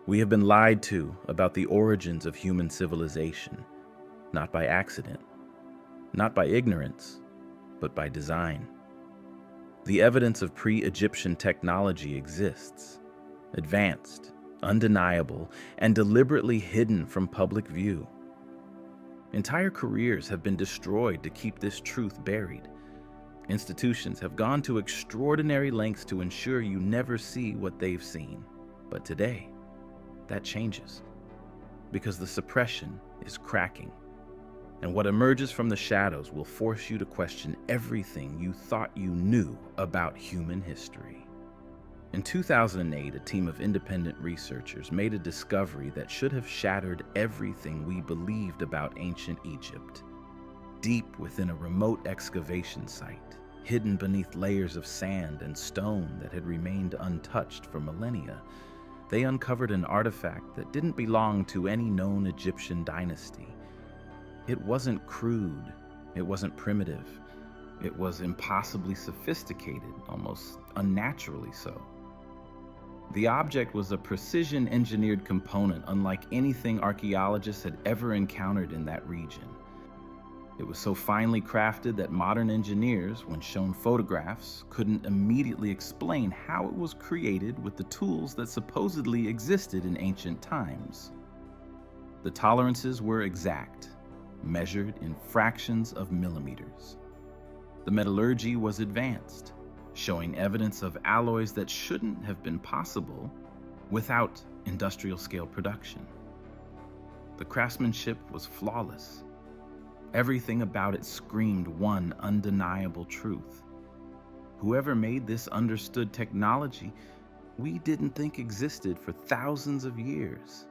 We have been lied to about the origins of human civilization, not by accident, not by ignorance, but by design. The evidence of pre-Egyptian technology exists, advanced, undeniable, and deliberately hidden from public view. Entire careers have been destroyed to keep this truth buried. Institutions have gone to extraordinary lengths to ensure you never see what they've seen. But today, that changes, because the suppression is cracking, and what emerges from the shadows will force you to question everything you thought you knew about human history. In 2008, a team of independent researchers made a discovery that should have shattered everything we believed about ancient Egypt. Deep within a remote excavation site, hidden beneath layers of sand and stone that had remained untouched for millennia, they uncovered an artifact that didn't belong to any known Egyptian dynasty. It wasn't crude, it wasn't primitive, it was impossibly sophisticated, almost unnaturally so. The object was a precision-engineered component unlike anything archaeologists had ever encountered in that region. It was so finely crafted that modern engineers, when shown photographs, couldn't immediately explain how it was created with the tools that supposedly existed in ancient times. The tolerances were exact, measured in fractions of millimeters. The metallurgy was advanced, showing evidence of alloys that shouldn't have been possible without industrial-scale production. The craftsmanship was flawless. Everything about it screamed one undeniable truth. Whoever made this understood technology we didn't think existed for thousands of years.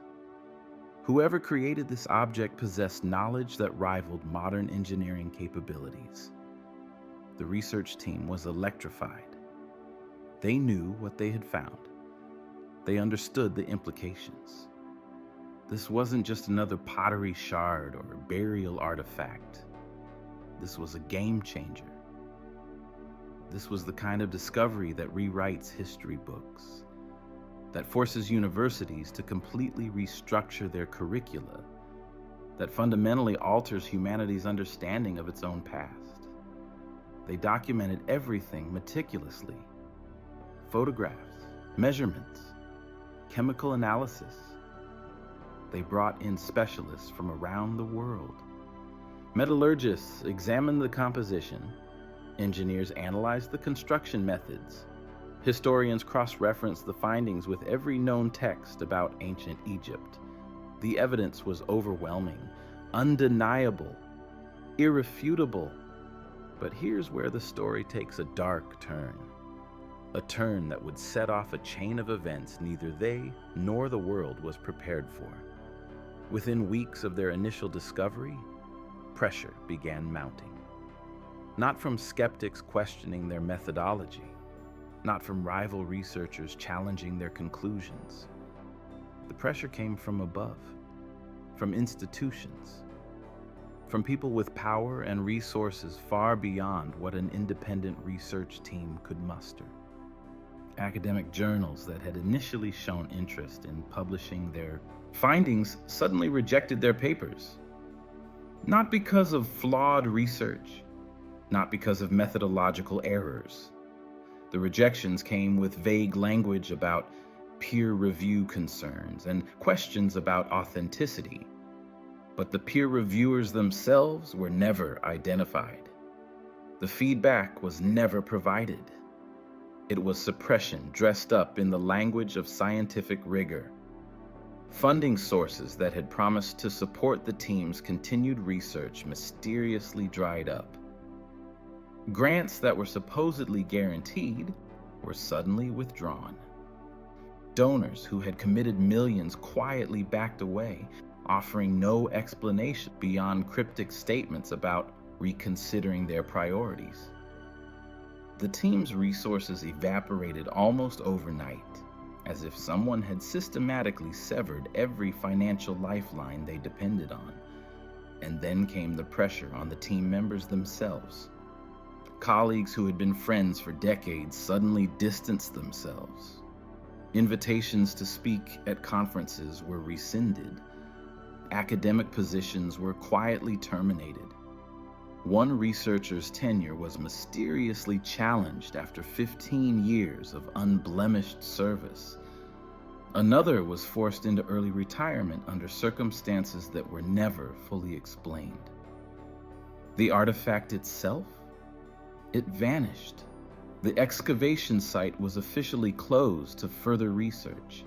Whoever created this object possessed knowledge that rivaled modern engineering capabilities. The research team was electrified. They knew what they had found. They understood the implications. This wasn't just another pottery shard or burial artifact. This was a game changer. This was the kind of discovery that rewrites history books, that forces universities to completely restructure their curricula, that fundamentally alters humanity's understanding of its own past. They documented everything meticulously: photographs, measurements, chemical analysis. They brought in specialists from around the world. Metallurgists examined the composition. Engineers analyzed the construction methods. Historians cross-referenced the findings with every known text about ancient Egypt. The evidence was overwhelming, undeniable, irrefutable. But here's where the story takes a dark turn. A turn that would set off a chain of events neither they nor the world was prepared for. Within weeks of their initial discovery, pressure began mounting. Not from skeptics questioning their methodology, not from rival researchers challenging their conclusions. The pressure came from above, from institutions, from people with power and resources far beyond what an independent research team could muster. Academic journals that had initially shown interest in publishing their findings suddenly rejected their papers. Not because of flawed research, not because of methodological errors. The rejections came with vague language about peer review concerns and questions about authenticity. But the peer reviewers themselves were never identified. The feedback was never provided. It was suppression dressed up in the language of scientific rigor. Funding sources that had promised to support the team's continued research mysteriously dried up. Grants that were supposedly guaranteed were suddenly withdrawn. Donors who had committed millions quietly backed away, offering no explanation beyond cryptic statements about reconsidering their priorities. The team's resources evaporated almost overnight, as if someone had systematically severed every financial lifeline they depended on. And then came the pressure on the team members themselves. Colleagues who had been friends for decades suddenly distanced themselves. Invitations to speak at conferences were rescinded. Academic positions were quietly terminated. One researcher's tenure was mysteriously challenged after 15 years of unblemished service. Another was forced into early retirement under circumstances that were never fully explained. The artifact itself? It vanished. The excavation site was officially closed to further research.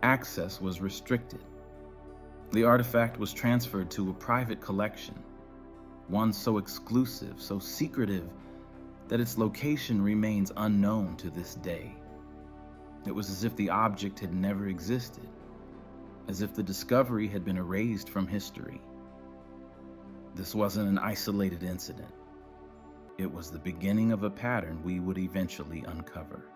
Access was restricted. The artifact was transferred to a private collection, one so exclusive, so secretive, that its location remains unknown to this day. It was as if the object had never existed, as if the discovery had been erased from history. This wasn't an isolated incident. It was the beginning of a pattern we would eventually uncover.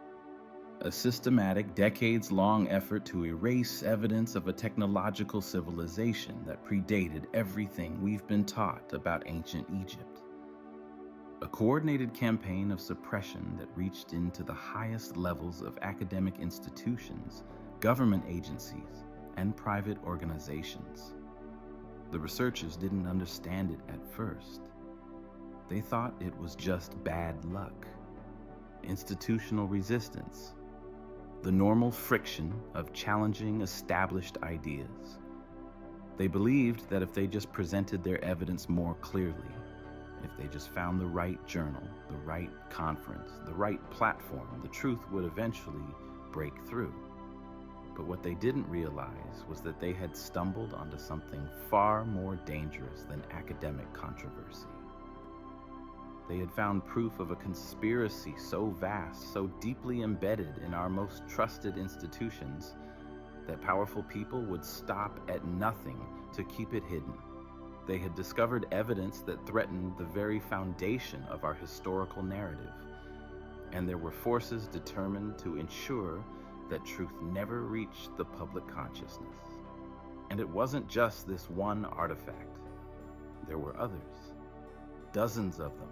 A systematic, decades-long effort to erase evidence of a technological civilization that predated everything we've been taught about ancient Egypt. A coordinated campaign of suppression that reached into the highest levels of academic institutions, government agencies, and private organizations. The researchers didn't understand it at first. They thought it was just bad luck, institutional resistance, the normal friction of challenging established ideas. They believed that if they just presented their evidence more clearly, if they just found the right journal, the right conference, the right platform, the truth would eventually break through. But what they didn't realize was that they had stumbled onto something far more dangerous than academic controversy. They had found proof of a conspiracy so vast, so deeply embedded in our most trusted institutions, that powerful people would stop at nothing to keep it hidden. They had discovered evidence that threatened the very foundation of our historical narrative, and there were forces determined to ensure that truth never reached the public consciousness. And it wasn't just this one artifact. There were others, dozens of them,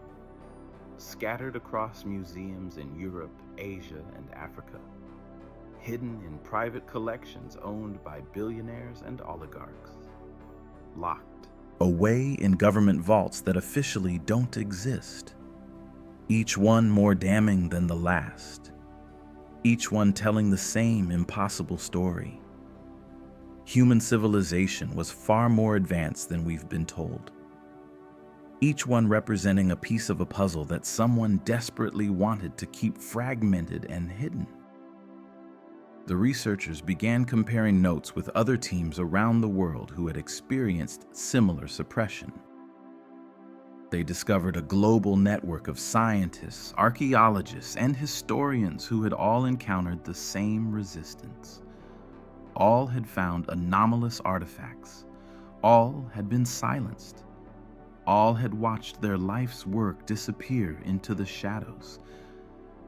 scattered across museums in Europe, Asia, and Africa, hidden in private collections owned by billionaires and oligarchs, locked away in government vaults that officially don't exist, each one more damning than the last, each one telling the same impossible story. Human civilization was far more advanced than we've been told, each one representing a piece of a puzzle that someone desperately wanted to keep fragmented and hidden. The researchers began comparing notes with other teams around the world who had experienced similar suppression. They discovered a global network of scientists, archaeologists, and historians who had all encountered the same resistance. All had found anomalous artifacts. All had been silenced. All had watched their life's work disappear into the shadows.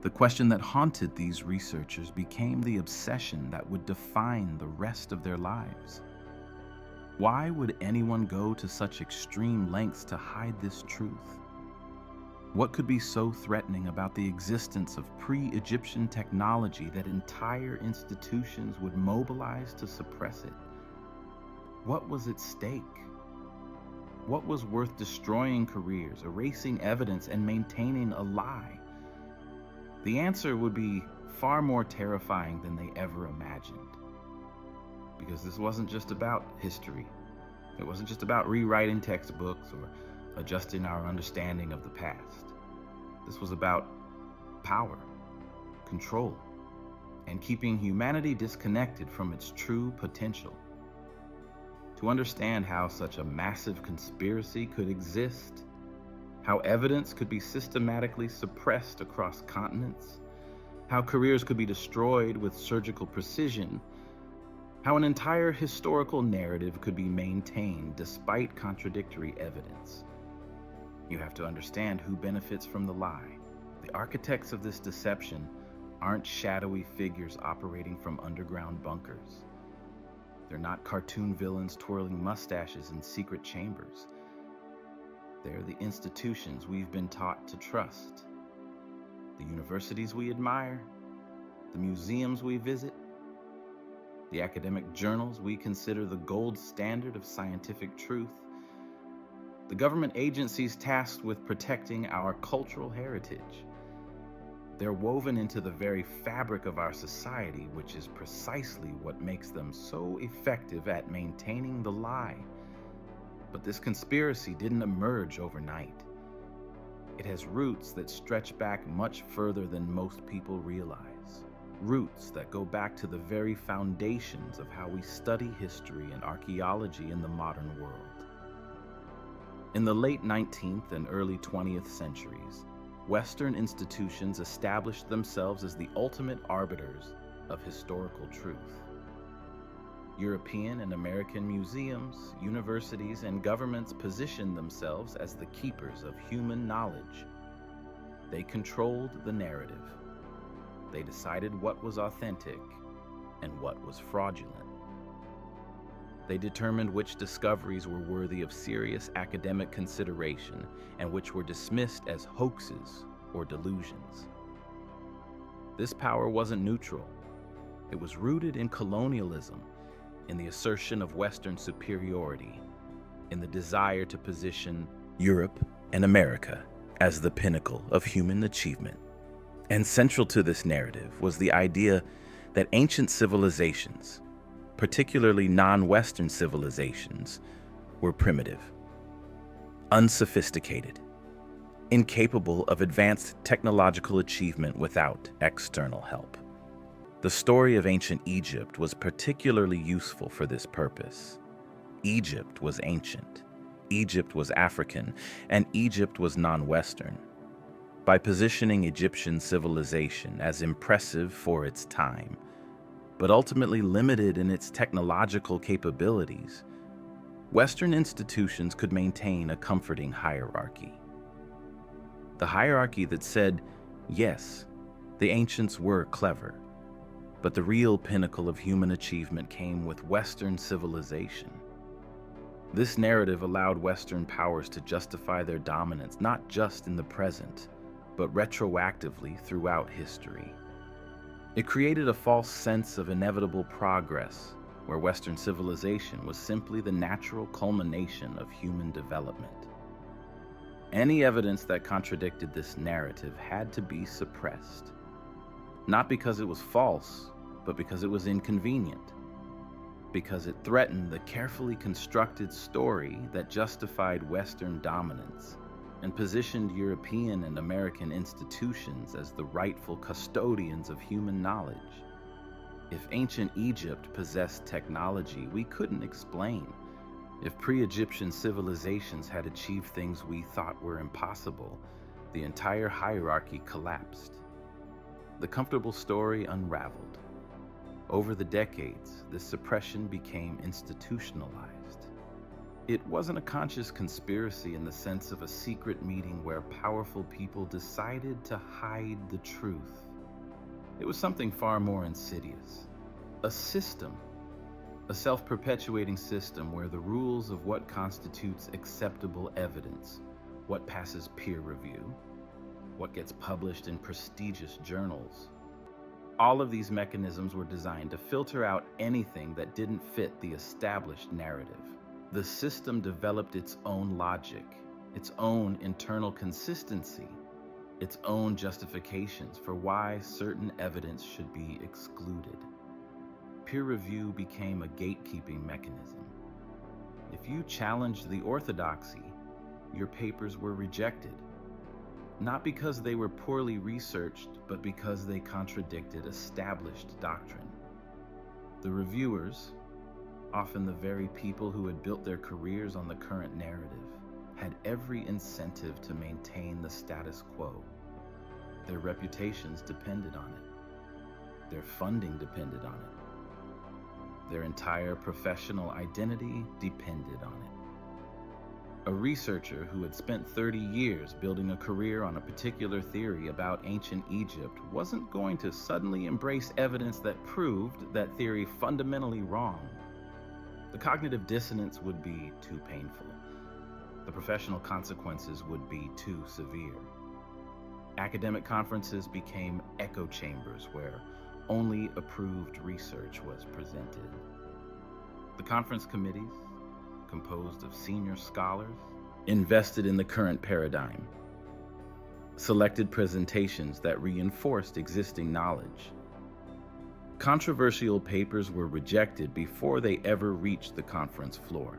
The question that haunted these researchers became the obsession that would define the rest of their lives. Why would anyone go to such extreme lengths to hide this truth? What could be so threatening about the existence of pre-Egyptian technology that entire institutions would mobilize to suppress it? What was at stake? What was worth destroying careers, erasing evidence, and maintaining a lie? The answer would be far more terrifying than they ever imagined. Because this wasn't just about history. It wasn't just about rewriting textbooks or adjusting our understanding of the past. This was about power, control, and keeping humanity disconnected from its true potential. To understand how such a massive conspiracy could exist, how evidence could be systematically suppressed across continents, how careers could be destroyed with surgical precision, how an entire historical narrative could be maintained despite contradictory evidence. You have to understand who benefits from the lie. The architects of this deception aren't shadowy figures operating from underground bunkers. They're not cartoon villains twirling mustaches in secret chambers. They're the institutions we've been taught to trust, the universities we admire, the museums we visit, the academic journals we consider the gold standard of scientific truth, the government agencies tasked with protecting our cultural heritage. They're woven into the very fabric of our society, which is precisely what makes them so effective at maintaining the lie. But this conspiracy didn't emerge overnight. It has roots that stretch back much further than most people realize. Roots that go back to the very foundations of how we study history and archaeology in the modern world. In the late 19th and early 20th centuries, Western institutions established themselves as the ultimate arbiters of historical truth. European and American museums, universities, and governments positioned themselves as the keepers of human knowledge. They controlled the narrative. They decided what was authentic and what was fraudulent. They determined which discoveries were worthy of serious academic consideration and which were dismissed as hoaxes or delusions. This power wasn't neutral. It was rooted in colonialism, in the assertion of Western superiority, in the desire to position Europe and America as the pinnacle of human achievement. And central to this narrative was the idea that ancient civilizations, particularly non-Western civilizations, were primitive, unsophisticated, incapable of advanced technological achievement without external help. The story of ancient Egypt was particularly useful for this purpose. Egypt was ancient, Egypt was African, and Egypt was non-Western. By positioning Egyptian civilization as impressive for its time, but ultimately limited in its technological capabilities, Western institutions could maintain a comforting hierarchy. The hierarchy that said, yes, the ancients were clever, but the real pinnacle of human achievement came with Western civilization. This narrative allowed Western powers to justify their dominance not just in the present, but retroactively throughout history. It created a false sense of inevitable progress, where Western civilization was simply the natural culmination of human development. Any evidence that contradicted this narrative had to be suppressed, not because it was false, but because it was inconvenient, because it threatened the carefully constructed story that justified Western dominance and positioned European and American institutions as the rightful custodians of human knowledge. If ancient Egypt possessed technology we couldn't explain, if pre-Egyptian civilizations had achieved things we thought were impossible, the entire hierarchy collapsed. The comfortable story unraveled. Over the decades, this suppression became institutionalized. It wasn't a conscious conspiracy in the sense of a secret meeting where powerful people decided to hide the truth. It was something far more insidious. A system, a self-perpetuating system where the rules of what constitutes acceptable evidence, what passes peer review, what gets published in prestigious journals, all of these mechanisms were designed to filter out anything that didn't fit the established narrative. The system developed its own logic, its own internal consistency, its own justifications for why certain evidence should be excluded. Peer review became a gatekeeping mechanism. If you challenged the orthodoxy, your papers were rejected, not because they were poorly researched, but because they contradicted established doctrine. The reviewers, often the very people who had built their careers on the current narrative, had every incentive to maintain the status quo. Their reputations depended on it. Their funding depended on it. Their entire professional identity depended on it. A researcher who had spent 30 years building a career on a particular theory about ancient Egypt wasn't going to suddenly embrace evidence that proved that theory fundamentally wrong. The cognitive dissonance would be too painful. The professional consequences would be too severe. Academic conferences became echo chambers where only approved research was presented. The conference committees, composed of senior scholars, invested in the current paradigm, selected presentations that reinforced existing knowledge. Controversial papers were rejected before they ever reached the conference floor.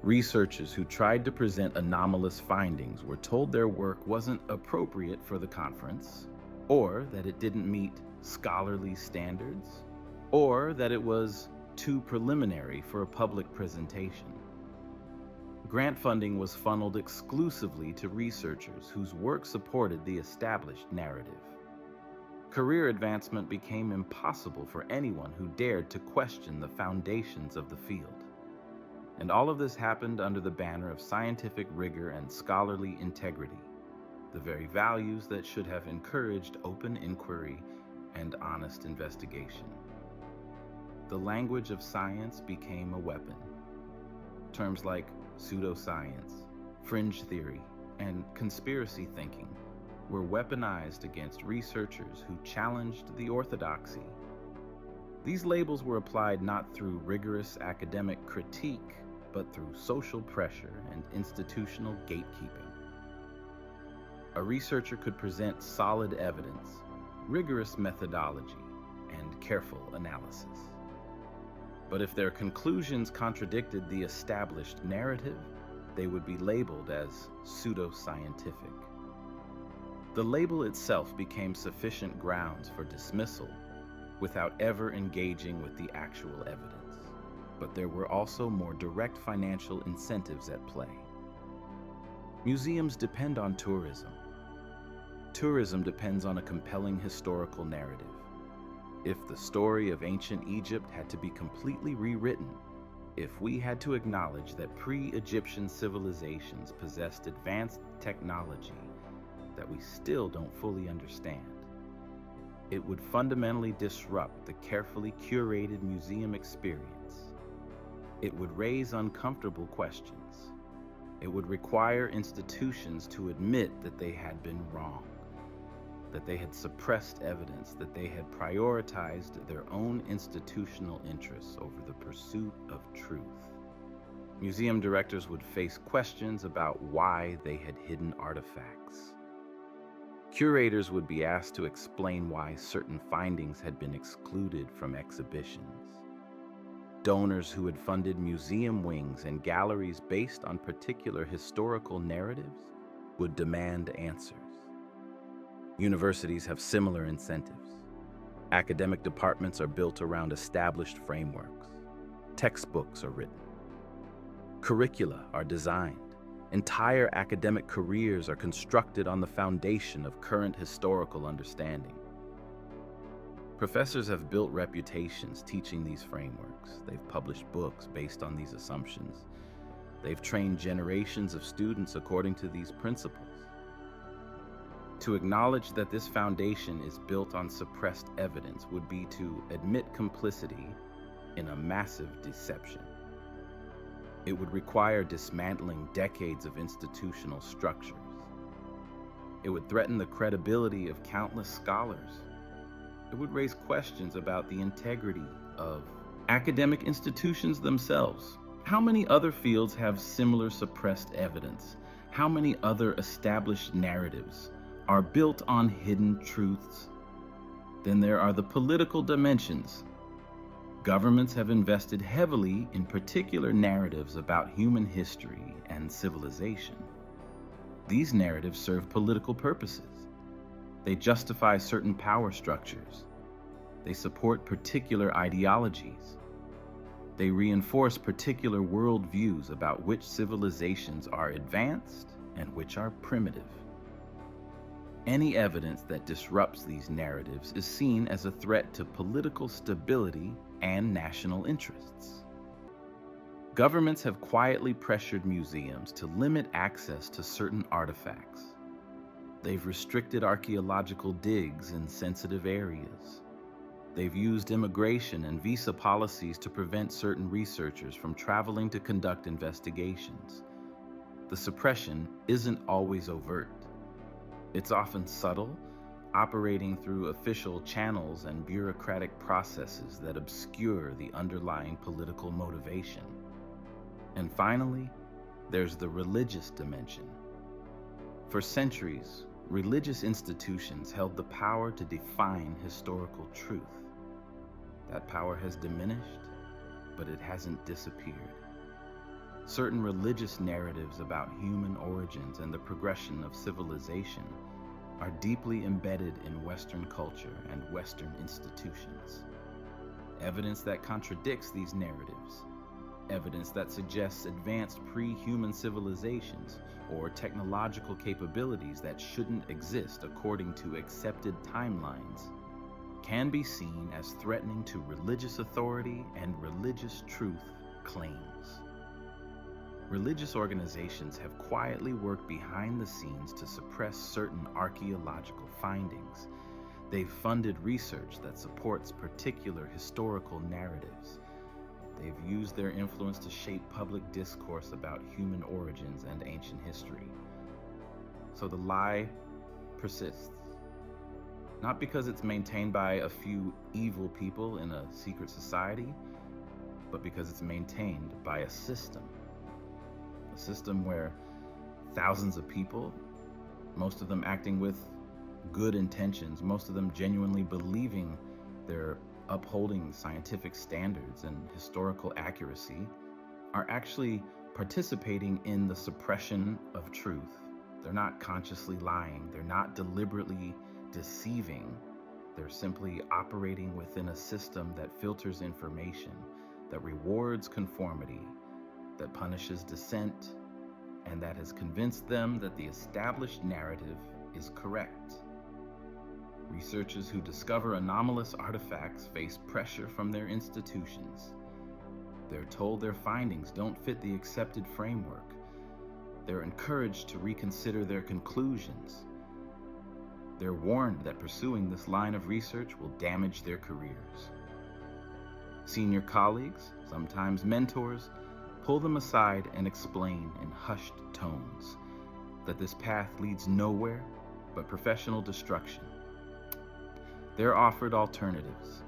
Researchers who tried to present anomalous findings were told their work wasn't appropriate for the conference, or that it didn't meet scholarly standards, or that it was too preliminary for a public presentation. Grant funding was funneled exclusively to researchers whose work supported the established narrative. Career advancement became impossible for anyone who dared to question the foundations of the field. And all of this happened under the banner of scientific rigor and scholarly integrity, the very values that should have encouraged open inquiry and honest investigation. The language of science became a weapon. Terms like pseudoscience, fringe theory, and conspiracy thinking were weaponized against researchers who challenged the orthodoxy. These labels were applied not through rigorous academic critique, but through social pressure and institutional gatekeeping. A researcher could present solid evidence, rigorous methodology, and careful analysis. But if their conclusions contradicted the established narrative, they would be labeled as pseudoscientific. The label itself became sufficient grounds for dismissal without ever engaging with the actual evidence. But there were also more direct financial incentives at play. Museums depend on tourism. Tourism depends on a compelling historical narrative. If the story of ancient Egypt had to be completely rewritten, if we had to acknowledge that pre-Egyptian civilizations possessed advanced technology that we still don't fully understand, it would fundamentally disrupt the carefully curated museum experience. It would raise uncomfortable questions. It would require institutions to admit that they had been wrong, that they had suppressed evidence, that they had prioritized their own institutional interests over the pursuit of truth. Museum directors would face questions about why they had hidden artifacts. Curators would be asked to explain why certain findings had been excluded from exhibitions. Donors who had funded museum wings and galleries based on particular historical narratives would demand answers. Universities have similar incentives. Academic departments are built around established frameworks. Textbooks are written. Curricula are designed. Entire academic careers are constructed on the foundation of current historical understanding. Professors have built reputations teaching these frameworks. They've published books based on these assumptions. They've trained generations of students according to these principles. To acknowledge that this foundation is built on suppressed evidence would be to admit complicity in a massive deception. It would require dismantling decades of institutional structures. It would threaten the credibility of countless scholars. It would raise questions about the integrity of academic institutions themselves. How many other fields have similar suppressed evidence? How many other established narratives are built on hidden truths? Then there are the political dimensions. Governments have invested heavily in particular narratives about human history and civilization. These narratives serve political purposes. They justify certain power structures. They support particular ideologies. They reinforce particular worldviews about which civilizations are advanced and which are primitive. Any evidence that disrupts these narratives is seen as a threat to political stability and national interests. Governments have quietly pressured museums to limit access to certain artifacts. They've restricted archaeological digs in sensitive areas. They've used immigration and visa policies to prevent certain researchers from traveling to conduct investigations. The suppression isn't always overt. It's often subtle, operating through official channels and bureaucratic processes that obscure the underlying political motivation. And finally, there's the religious dimension. For centuries, religious institutions held the power to define historical truth. That power has diminished, but it hasn't disappeared. Certain religious narratives about human origins and the progression of civilization are deeply embedded in Western culture and Western institutions. Evidence that contradicts these narratives, evidence that suggests advanced pre-human civilizations or technological capabilities that shouldn't exist according to accepted timelines, can be seen as threatening to religious authority and religious truth claims. Religious organizations have quietly worked behind the scenes to suppress certain archaeological findings. They've funded research that supports particular historical narratives. They've used their influence to shape public discourse about human origins and ancient history. So the lie persists. Not because it's maintained by a few evil people in a secret society, but because it's maintained by a system. A system where thousands of people, most of them acting with good intentions, most of them genuinely believing they're upholding scientific standards and historical accuracy, are actually participating in the suppression of truth. They're not consciously lying. They're not deliberately deceiving. They're simply operating within a system that filters information, that rewards conformity, that punishes dissent, and that has convinced them that the established narrative is correct. Researchers who discover anomalous artifacts face pressure from their institutions. They're told their findings don't fit the accepted framework. They're encouraged to reconsider their conclusions. They're warned that pursuing this line of research will damage their careers. Senior colleagues, sometimes mentors, pull them aside and explain in hushed tones that this path leads nowhere but professional destruction. They're offered alternatives.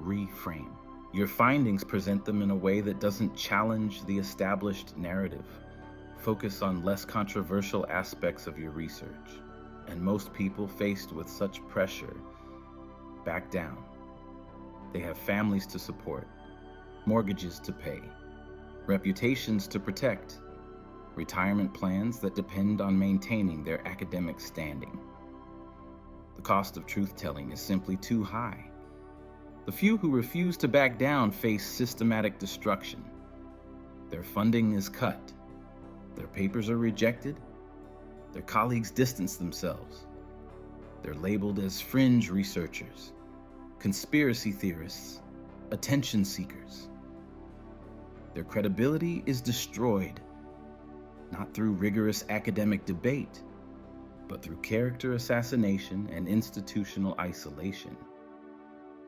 Reframe. Your findings present them in a way that doesn't challenge the established narrative. Focus on less controversial aspects of your research. And most people faced with such pressure back down. They have families to support, mortgages to pay, reputations to protect, retirement plans that depend on maintaining their academic standing. The cost of truth-telling is simply too high. The few who refuse to back down face systematic destruction. Their funding is cut. Their papers are rejected. Their colleagues distance themselves. They're labeled as fringe researchers, conspiracy theorists, attention seekers. Their credibility is destroyed, not through rigorous academic debate, but through character assassination and institutional isolation.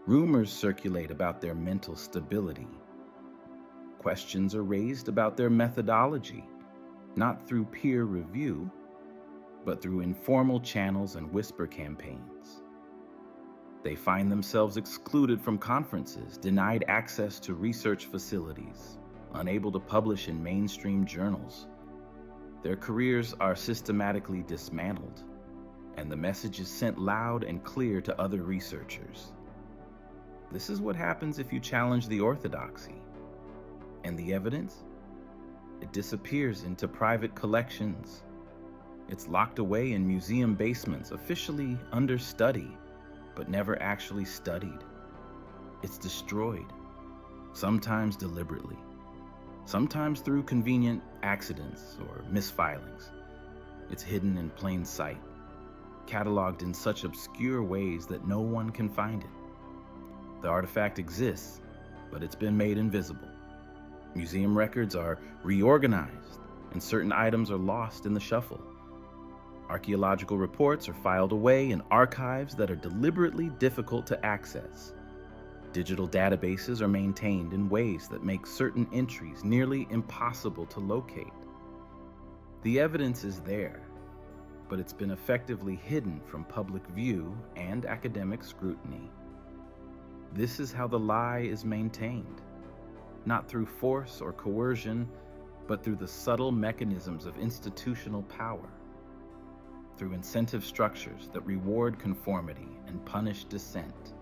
Rumors circulate about their mental stability. Questions are raised about their methodology, not through peer review, but through informal channels and whisper campaigns. They find themselves excluded from conferences, denied access to research facilities, unable to publish in mainstream journals. Their careers are systematically dismantled, and the message is sent loud and clear to other researchers. This is what happens if you challenge the orthodoxy. And the evidence? It disappears into private collections. It's locked away in museum basements, officially under study, but never actually studied. It's destroyed, sometimes deliberately, sometimes through convenient accidents or misfilings. It's hidden in plain sight, cataloged in such obscure ways that no one can find it. The artifact exists, but it's been made invisible. Museum records are reorganized, and certain items are lost in the shuffle. Archaeological reports are filed away in archives that are deliberately difficult to access. Digital databases are maintained in ways that make certain entries nearly impossible to locate. The evidence is there, but it's been effectively hidden from public view and academic scrutiny. This is how the lie is maintained, not through force or coercion, but through the subtle mechanisms of institutional power, through incentive structures that reward conformity and punish dissent,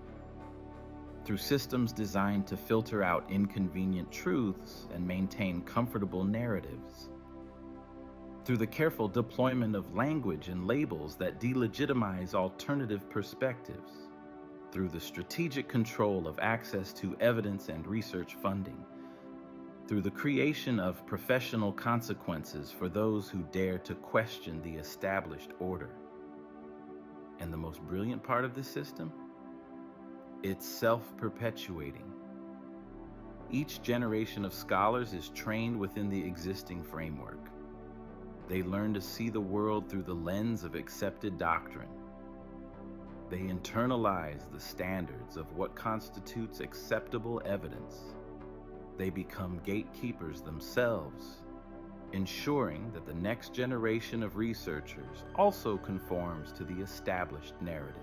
through systems designed to filter out inconvenient truths and maintain comfortable narratives, through the careful deployment of language and labels that delegitimize alternative perspectives, through the strategic control of access to evidence and research funding, through the creation of professional consequences for those who dare to question the established order. And the most brilliant part of this system? It's self-perpetuating. Each generation of scholars is trained within the existing framework. They learn to see the world through the lens of accepted doctrine. They internalize the standards of what constitutes acceptable evidence. They become gatekeepers themselves, ensuring that the next generation of researchers also conforms to the established narrative.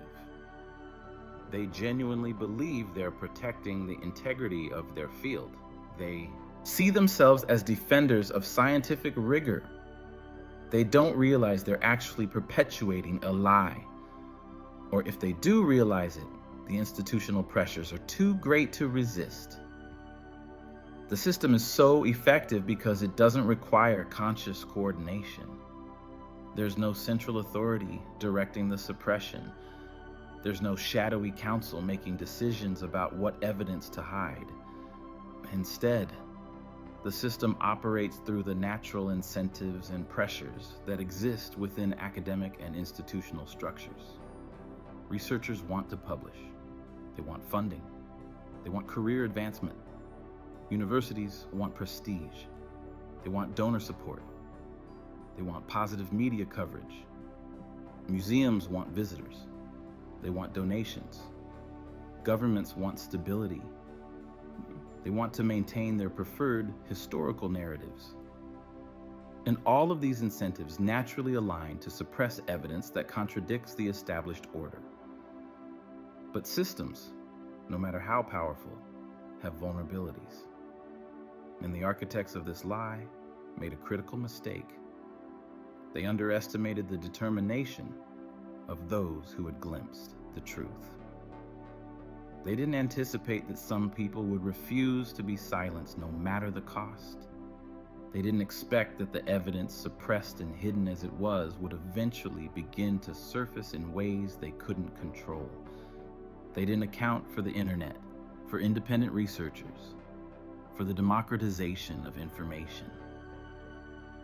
They genuinely believe they're protecting the integrity of their field. They see themselves as defenders of scientific rigor. They don't realize they're actually perpetuating a lie. Or if they do realize it, the institutional pressures are too great to resist. The system is so effective because it doesn't require conscious coordination. There's no central authority directing the suppression. There's no shadowy council making decisions about what evidence to hide. Instead, the system operates through the natural incentives and pressures that exist within academic and institutional structures. Researchers want to publish. They want funding. They want career advancement. Universities want prestige. They want donor support. They want positive media coverage. Museums want visitors. They want donations. Governments want stability. They want to maintain their preferred historical narratives. And all of these incentives naturally align to suppress evidence that contradicts the established order. But systems, no matter how powerful, have vulnerabilities. And the architects of this lie made a critical mistake. They underestimated the determination of those who had glimpsed the truth. They didn't anticipate that some people would refuse to be silenced no matter the cost. They didn't expect that the evidence, suppressed and hidden as it was, would eventually begin to surface in ways they couldn't control. They didn't account for the internet, for independent researchers, for the democratization of information.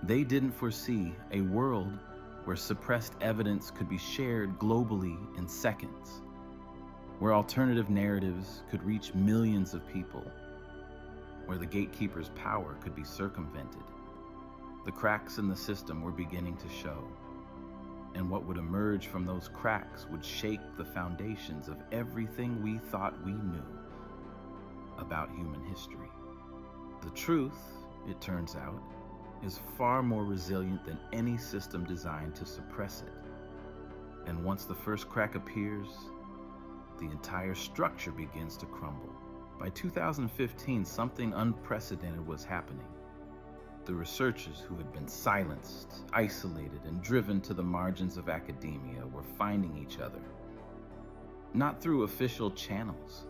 They didn't foresee a world where suppressed evidence could be shared globally in seconds, where alternative narratives could reach millions of people, where the gatekeeper's power could be circumvented. The cracks in the system were beginning to show, and what would emerge from those cracks would shake the foundations of everything we thought we knew about human history. The truth, it turns out, is far more resilient than any system designed to suppress it. And once the first crack appears, the entire structure begins to crumble. By 2015, something unprecedented was happening. The researchers who had been silenced, isolated, and driven to the margins of academia were finding each other. Not through official channels,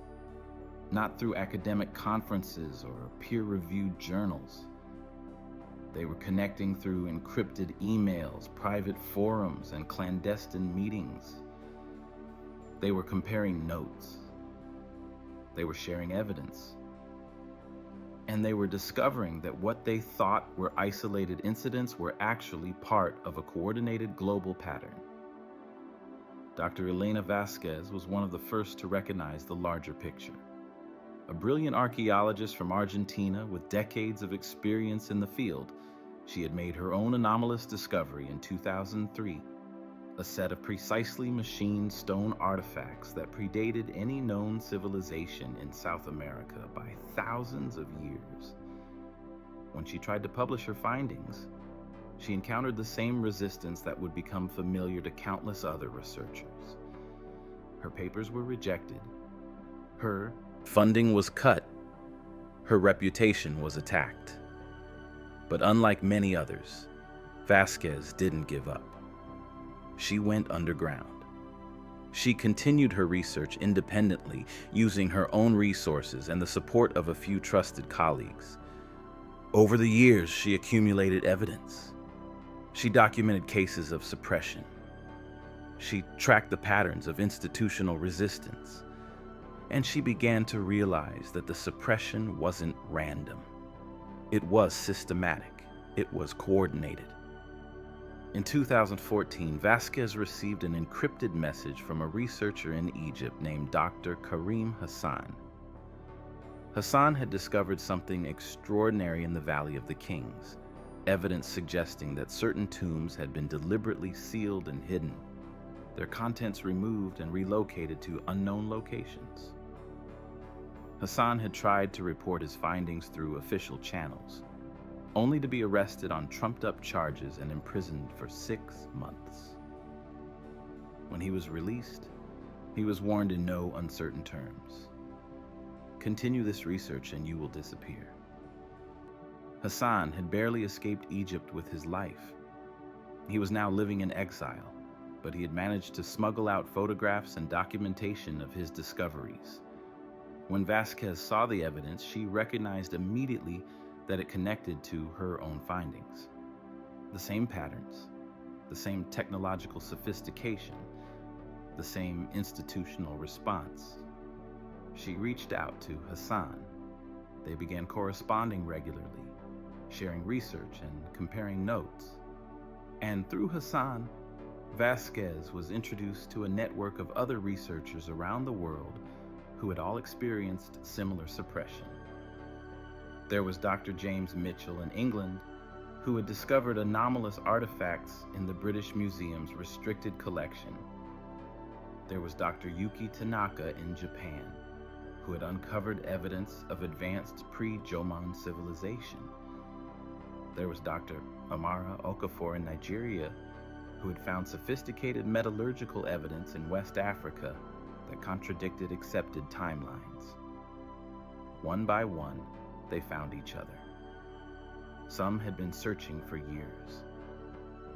not through academic conferences or peer-reviewed journals. They were connecting through encrypted emails, private forums, and clandestine meetings. They were comparing notes. They were sharing evidence. And they were discovering that what they thought were isolated incidents were actually part of a coordinated global pattern. Dr. Elena Vasquez was one of the first to recognize the larger picture. A brilliant archaeologist from Argentina with decades of experience in the field, she had made her own anomalous discovery in 2003, a set of precisely machined stone artifacts that predated any known civilization in South America by thousands of years. When she tried to publish her findings, she encountered the same resistance that would become familiar to countless other researchers. Her papers were rejected. Her funding was cut. Her reputation was attacked. But unlike many others, Vasquez didn't give up. She went underground. She continued her research independently, using her own resources and the support of a few trusted colleagues. Over the years, she accumulated evidence. She documented cases of suppression. She tracked the patterns of institutional resistance. And she began to realize that the suppression wasn't random. It was systematic. It was coordinated. In 2014, Vasquez received an encrypted message from a researcher in Egypt named Dr. Karim Hassan. Hassan had discovered something extraordinary in the Valley of the Kings, evidence suggesting that certain tombs had been deliberately sealed and hidden, their contents removed and relocated to unknown locations. Hassan had tried to report his findings through official channels, only to be arrested on trumped-up charges and imprisoned for 6 months. When he was released, he was warned in no uncertain terms: continue this research and you will disappear. Hassan had barely escaped Egypt with his life. He was now living in exile, but he had managed to smuggle out photographs and documentation of his discoveries. When Vasquez saw the evidence, she recognized immediately that it connected to her own findings. The same patterns, the same technological sophistication, the same institutional response. She reached out to Hassan. They began corresponding regularly, sharing research and comparing notes. And through Hassan, Vasquez was introduced to a network of other researchers around the world who had all experienced similar suppression. There was Dr. James Mitchell in England, who had discovered anomalous artifacts in the British Museum's restricted collection. There was Dr. Yuki Tanaka in Japan, who had uncovered evidence of advanced pre-Jomon civilization. There was Dr. Amara Okafor in Nigeria, who had found sophisticated metallurgical evidence in West Africa that contradicted accepted timelines. One by one, they found each other. Some had been searching for years.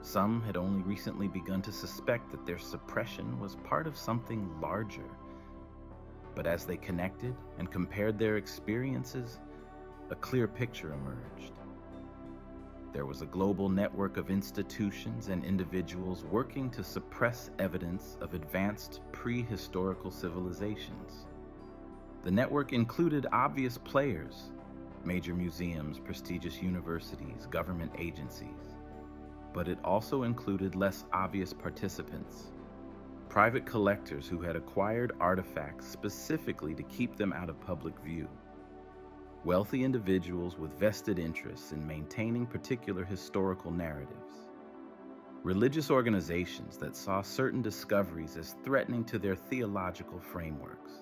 Some had only recently begun to suspect that their suppression was part of something larger. But as they connected and compared their experiences, a clear picture emerged. There was a global network of institutions and individuals working to suppress evidence of advanced prehistorical civilizations. The network included obvious players: major museums, prestigious universities, government agencies. But it also included less obvious participants: private collectors who had acquired artifacts specifically to keep them out of public view, wealthy individuals with vested interests in maintaining particular historical narratives, religious organizations that saw certain discoveries as threatening to their theological frameworks.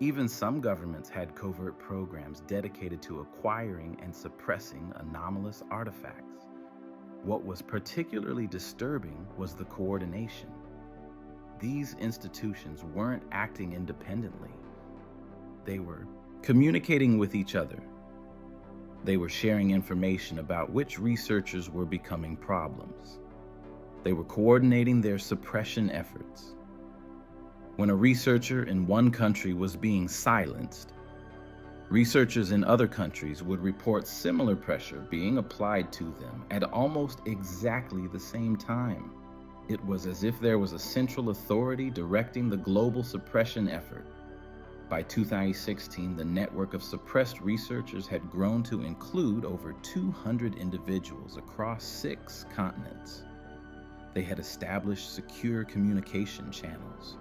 Even some governments had covert programs dedicated to acquiring and suppressing anomalous artifacts. What was particularly disturbing was the coordination. These institutions weren't acting independently. They were communicating with each other. They were sharing information about which researchers were becoming problems. They were coordinating their suppression efforts. When a researcher in one country was being silenced, researchers in other countries would report similar pressure being applied to them at almost exactly the same time. It was as if there was a central authority directing the global suppression effort. By 2016, the network of suppressed researchers had grown to include over 200 individuals across 6 continents. They had established secure communication channels.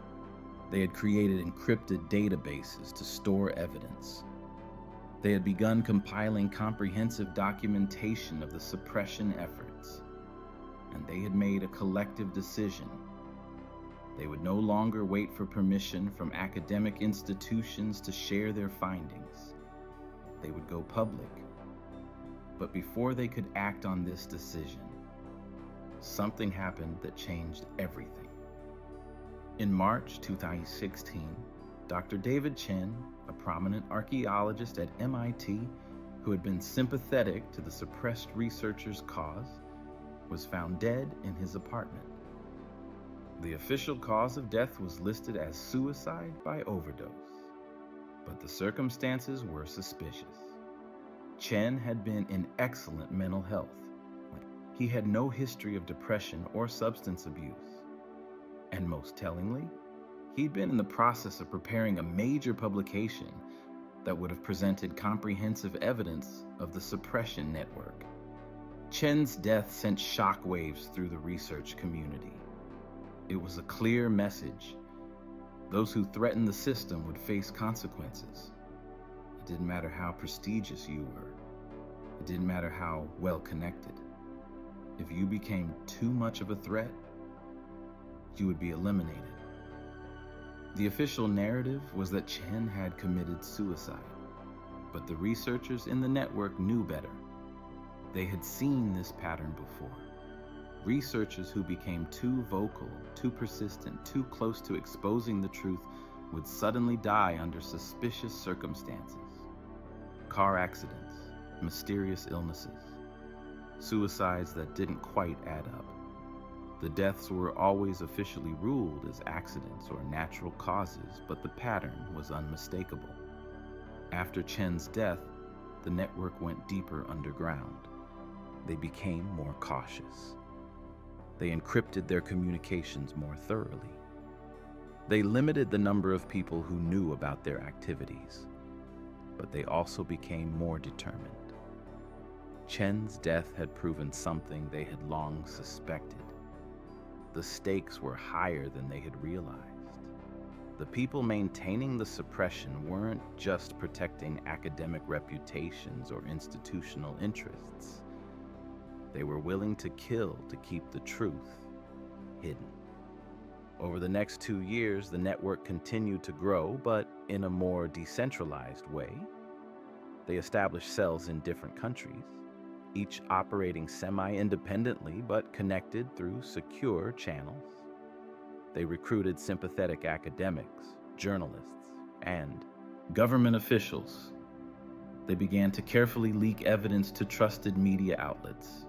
They had created encrypted databases to store evidence. They had begun compiling comprehensive documentation of the suppression efforts. And they had made a collective decision. They would no longer wait for permission from academic institutions to share their findings. They would go public. But before they could act on this decision, something happened that changed everything. In March 2016, Dr. David Chen, a prominent archaeologist at MIT who had been sympathetic to the suppressed researchers' cause, was found dead in his apartment. The official cause of death was listed as suicide by overdose, but the circumstances were suspicious. Chen had been in excellent mental health. He had no history of depression or substance abuse. And most tellingly, he'd been in the process of preparing a major publication that would have presented comprehensive evidence of the suppression network. Chen's death sent shockwaves through the research community. It was a clear message. Those who threatened the system would face consequences. It didn't matter how prestigious you were. It didn't matter how well connected. If you became too much of a threat, you would be eliminated. The official narrative was that Chen had committed suicide, but the researchers in the network knew better. They had seen this pattern before. Researchers who became too vocal, too persistent, too close to exposing the truth would suddenly die under suspicious circumstances. Car accidents, mysterious illnesses, suicides that didn't quite add up. The deaths were always officially ruled as accidents or natural causes, but the pattern was unmistakable. After Chen's death, the network went deeper underground. They became more cautious. They encrypted their communications more thoroughly. They limited the number of people who knew about their activities, but they also became more determined. Chen's death had proven something they had long suspected. The stakes were higher than they had realized. The people maintaining the suppression weren't just protecting academic reputations or institutional interests. They were willing to kill to keep the truth hidden. Over the next 2 years, the network continued to grow, but in a more decentralized way. They established cells in different countries, each operating semi-independently but connected through secure channels. They recruited sympathetic academics, journalists, and government officials. They began to carefully leak evidence to trusted media outlets.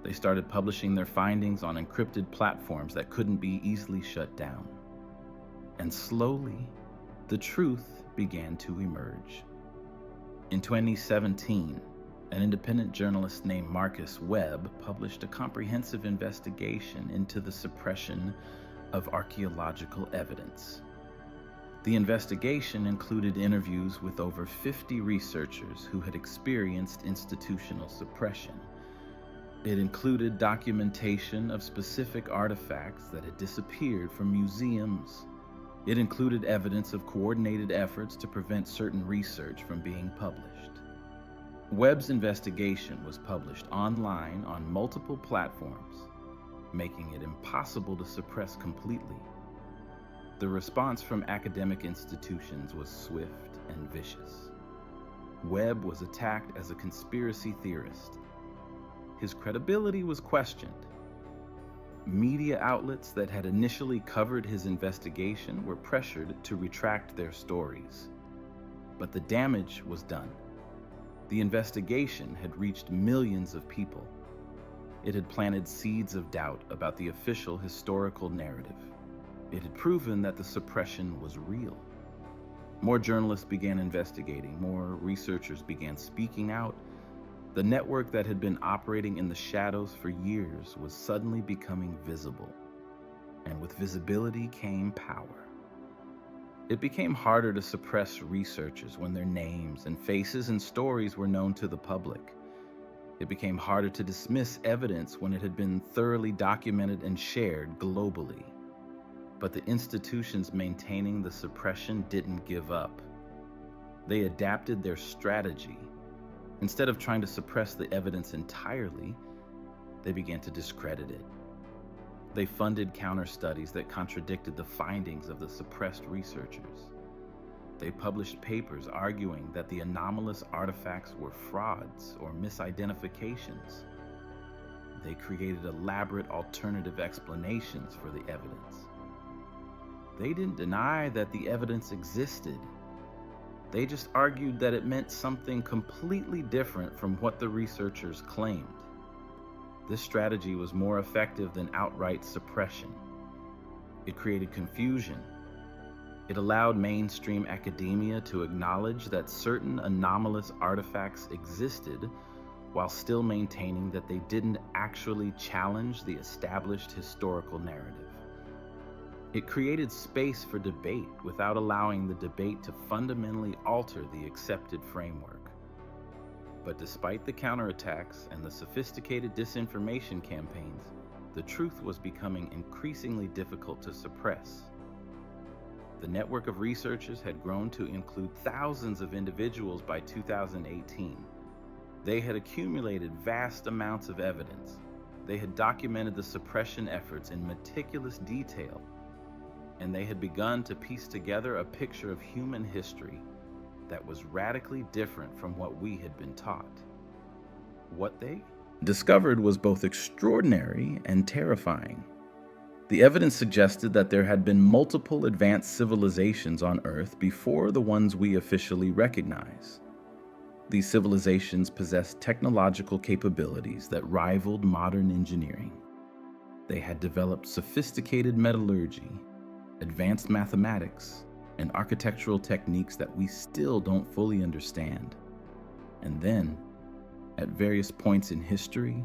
They started publishing their findings on encrypted platforms that couldn't be easily shut down. And slowly, the truth began to emerge. In 2017, an independent journalist named Marcus Webb published a comprehensive investigation into the suppression of archaeological evidence. The investigation included interviews with over 50 researchers who had experienced institutional suppression. It included documentation of specific artifacts that had disappeared from museums. It included evidence of coordinated efforts to prevent certain research from being published. Webb's investigation was published online on multiple platforms, making it impossible to suppress completely. The response from academic institutions was swift and vicious. Webb was attacked as a conspiracy theorist. His credibility was questioned. Media outlets that had initially covered his investigation were pressured to retract their stories. But the damage was done. The investigation had reached millions of people. It had planted seeds of doubt about the official historical narrative. It had proven that the suppression was real. More journalists began investigating, more researchers began speaking out. The network that had been operating in the shadows for years was suddenly becoming visible. And with visibility came power. It became harder to suppress researchers when their names and faces and stories were known to the public. It became harder to dismiss evidence when it had been thoroughly documented and shared globally. But the institutions maintaining the suppression didn't give up. They adapted their strategy. Instead of trying to suppress the evidence entirely, they began to discredit it. They funded counter-studies that contradicted the findings of the suppressed researchers. They published papers arguing that the anomalous artifacts were frauds or misidentifications. they created elaborate alternative explanations for the evidence. They didn't deny that the evidence existed. They just argued that it meant something completely different from what the researchers claimed. This strategy was more effective than outright suppression. It created confusion. It allowed mainstream academia to acknowledge that certain anomalous artifacts existed while still maintaining that they didn't actually challenge the established historical narrative. It created space for debate without allowing the debate to fundamentally alter the accepted framework. But despite the counterattacks and the sophisticated disinformation campaigns, the truth was becoming increasingly difficult to suppress. The network of researchers had grown to include thousands of individuals by 2018. They had accumulated vast amounts of evidence. They had documented the suppression efforts in meticulous detail, and they had begun to piece together a picture of human history that was radically different from what we had been taught. What they discovered was both extraordinary and terrifying. The evidence suggested that there had been multiple advanced civilizations on Earth before the ones we officially recognize. These civilizations possessed technological capabilities that rivaled modern engineering. They had developed sophisticated metallurgy, advanced mathematics, and architectural techniques that we still don't fully understand. And then, at various points in history,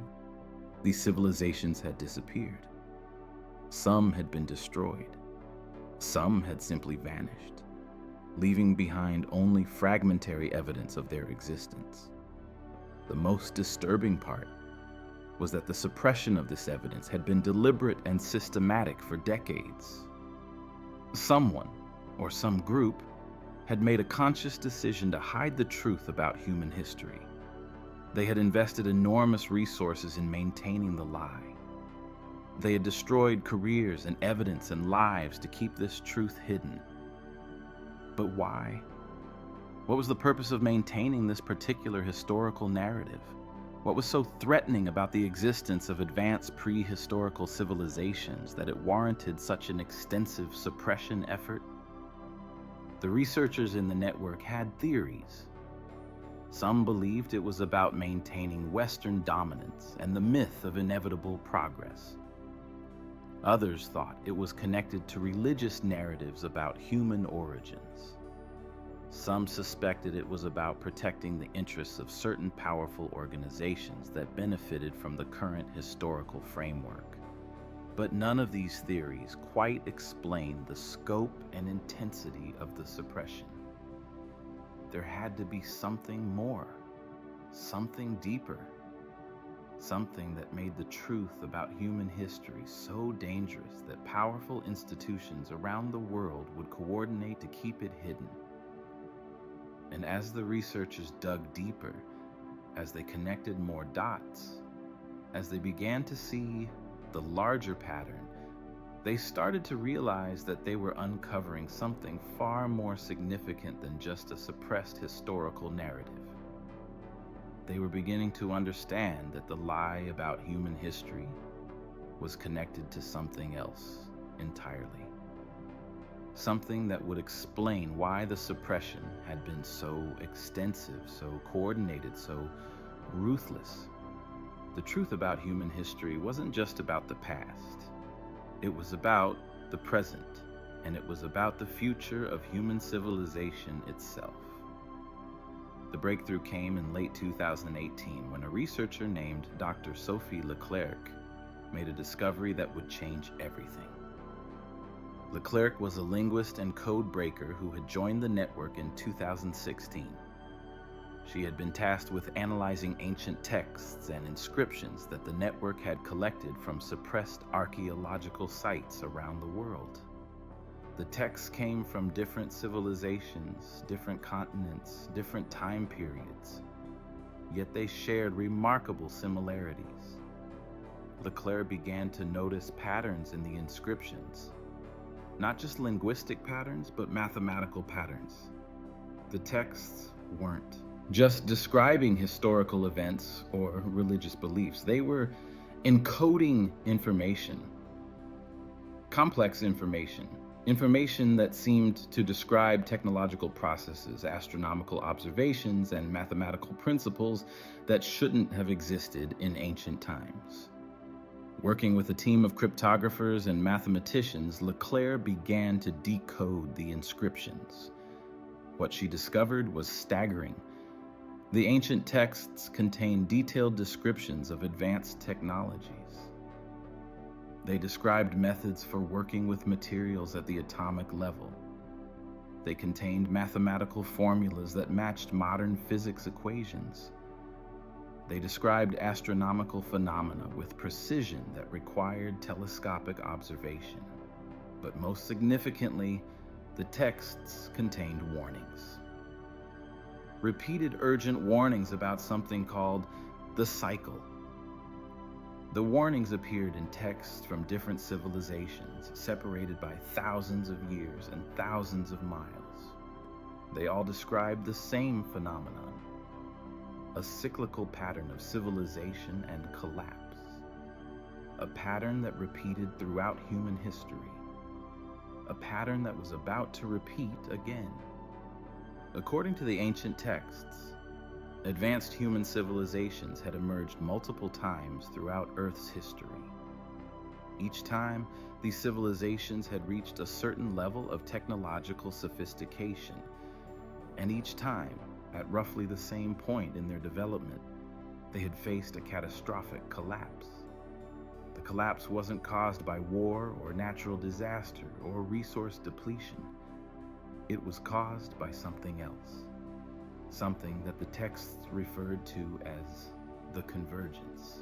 these civilizations had disappeared. Some had been destroyed. Some had simply vanished, leaving behind only fragmentary evidence of their existence. The most disturbing part was that the suppression of this evidence had been deliberate and systematic for decades. Someone, or some group, had made a conscious decision to hide the truth about human history. They had invested enormous resources in maintaining the lie. They had destroyed careers and evidence and lives to keep this truth hidden. But why? What was the purpose of maintaining this particular historical narrative? What was so threatening about the existence of advanced prehistorical civilizations that it warranted such an extensive suppression effort? The researchers in the network had theories. Some believed it was about maintaining Western dominance and the myth of inevitable progress. Others thought it was connected to religious narratives about human origins. Some suspected it was about protecting the interests of certain powerful organizations that benefited from the current historical framework. But none of these theories quite explained the scope and intensity of the suppression. There had to be something more, something deeper, something that made the truth about human history so dangerous that powerful institutions around the world would coordinate to keep it hidden. And as the researchers dug deeper, as they connected more dots, as they began to see the larger pattern, they started to realize that they were uncovering something far more significant than just a suppressed historical narrative. They were beginning to understand that the lie about human history was connected to something else entirely. Something that would explain why the suppression had been so extensive, so coordinated, so ruthless. The truth about human history wasn't just about the past. It was about the present, and it was about the future of human civilization itself. The breakthrough came in late 2018 when a researcher named Dr. Sophie Leclerc made a discovery that would change everything. Leclerc was a linguist and code breaker who had joined the network in 2016. She had been tasked with analyzing ancient texts and inscriptions that the network had collected from suppressed archaeological sites around the world. The texts came from different civilizations, different continents, different time periods, yet they shared remarkable similarities. Leclerc began to notice patterns in the inscriptions. Not just linguistic patterns, but mathematical patterns. The texts weren't just describing historical events or religious beliefs. They were encoding information, complex information, information that seemed to describe technological processes, astronomical observations, and mathematical principles that shouldn't have existed in ancient times. Working with a team of cryptographers and mathematicians, Leclerc began to decode the inscriptions. What she discovered was staggering. The ancient texts contained detailed descriptions of advanced technologies. They described methods for working with materials at the atomic level. They contained mathematical formulas that matched modern physics equations. They described astronomical phenomena with precision that required telescopic observation. But most significantly, the texts contained warnings. Repeated urgent warnings about something called the cycle. The warnings appeared in texts from different civilizations, separated by thousands of years and thousands of miles. They all described the same phenomenon, a cyclical pattern of civilization and collapse, a pattern that repeated throughout human history, a pattern that was about to repeat again. According to the ancient texts, advanced human civilizations had emerged multiple times throughout Earth's history. Each time, these civilizations had reached a certain level of technological sophistication, and each time, at roughly the same point in their development, they had faced a catastrophic collapse. The collapse wasn't caused by war or natural disaster or resource depletion. It was caused by something else. Something that the texts referred to as the convergence.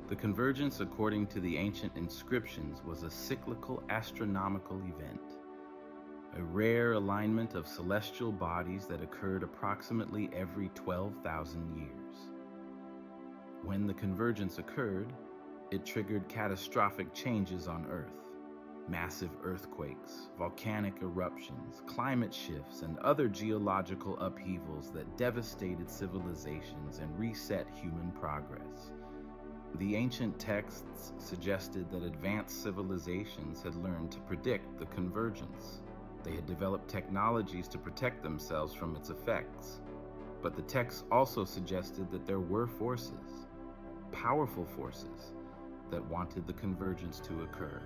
The convergence, according to the ancient inscriptions, was a cyclical astronomical event, a rare alignment of celestial bodies that occurred approximately every 12,000 years. When the convergence occurred, it triggered catastrophic changes on Earth. Massive earthquakes, volcanic eruptions, climate shifts, and other geological upheavals that devastated civilizations and reset human progress. The ancient texts suggested that advanced civilizations had learned to predict the convergence. They had developed technologies to protect themselves from its effects. But the texts also suggested that there were forces, powerful forces, that wanted the convergence to occur.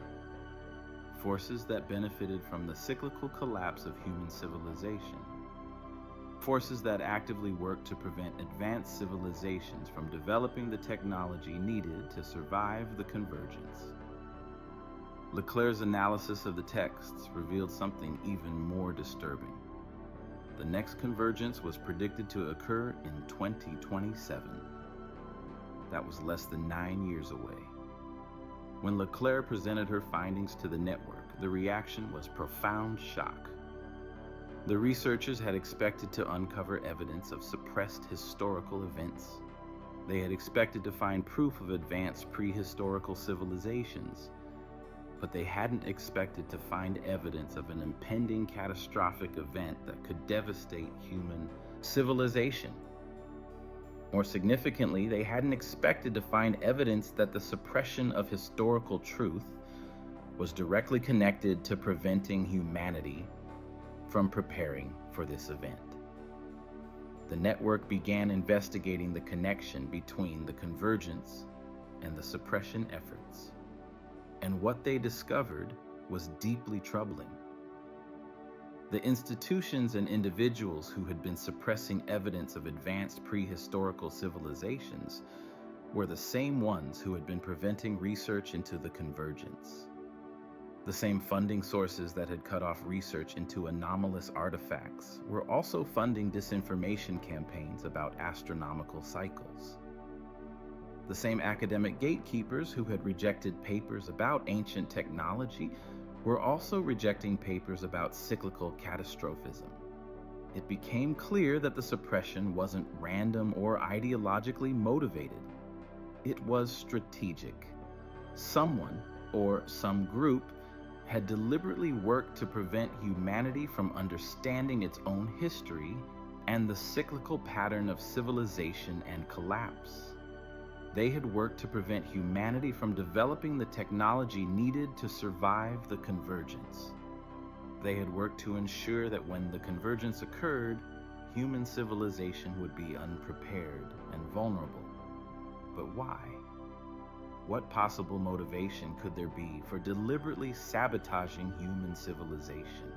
Forces that benefited from the cyclical collapse of human civilization. Forces that actively worked to prevent advanced civilizations from developing the technology needed to survive the convergence. Leclerc's analysis of the texts revealed something even more disturbing. The next convergence was predicted to occur in 2027. That was less than 9 years away. When Leclerc presented her findings to the network, the reaction was profound shock. The researchers had expected to uncover evidence of suppressed historical events. They had expected to find proof of advanced prehistorical civilizations, but they hadn't expected to find evidence of an impending catastrophic event that could devastate human civilization. More significantly, they hadn't expected to find evidence that the suppression of historical truth was directly connected to preventing humanity from preparing for this event. The network began investigating the connection between the convergence and the suppression efforts. And what they discovered was deeply troubling. The institutions and individuals who had been suppressing evidence of advanced prehistorical civilizations were the same ones who had been preventing research into the convergence. The same funding sources that had cut off research into anomalous artifacts were also funding disinformation campaigns about astronomical cycles. The same academic gatekeepers who had rejected papers about ancient technology were also rejecting papers about cyclical catastrophism. It became clear that the suppression wasn't random or ideologically motivated. It was strategic. Someone, or some group, had deliberately worked to prevent humanity from understanding its own history and the cyclical pattern of civilization and collapse. They had worked to prevent humanity from developing the technology needed to survive the convergence. They had worked to ensure that when the convergence occurred, human civilization would be unprepared and vulnerable. But why? What possible motivation could there be for deliberately sabotaging human civilization?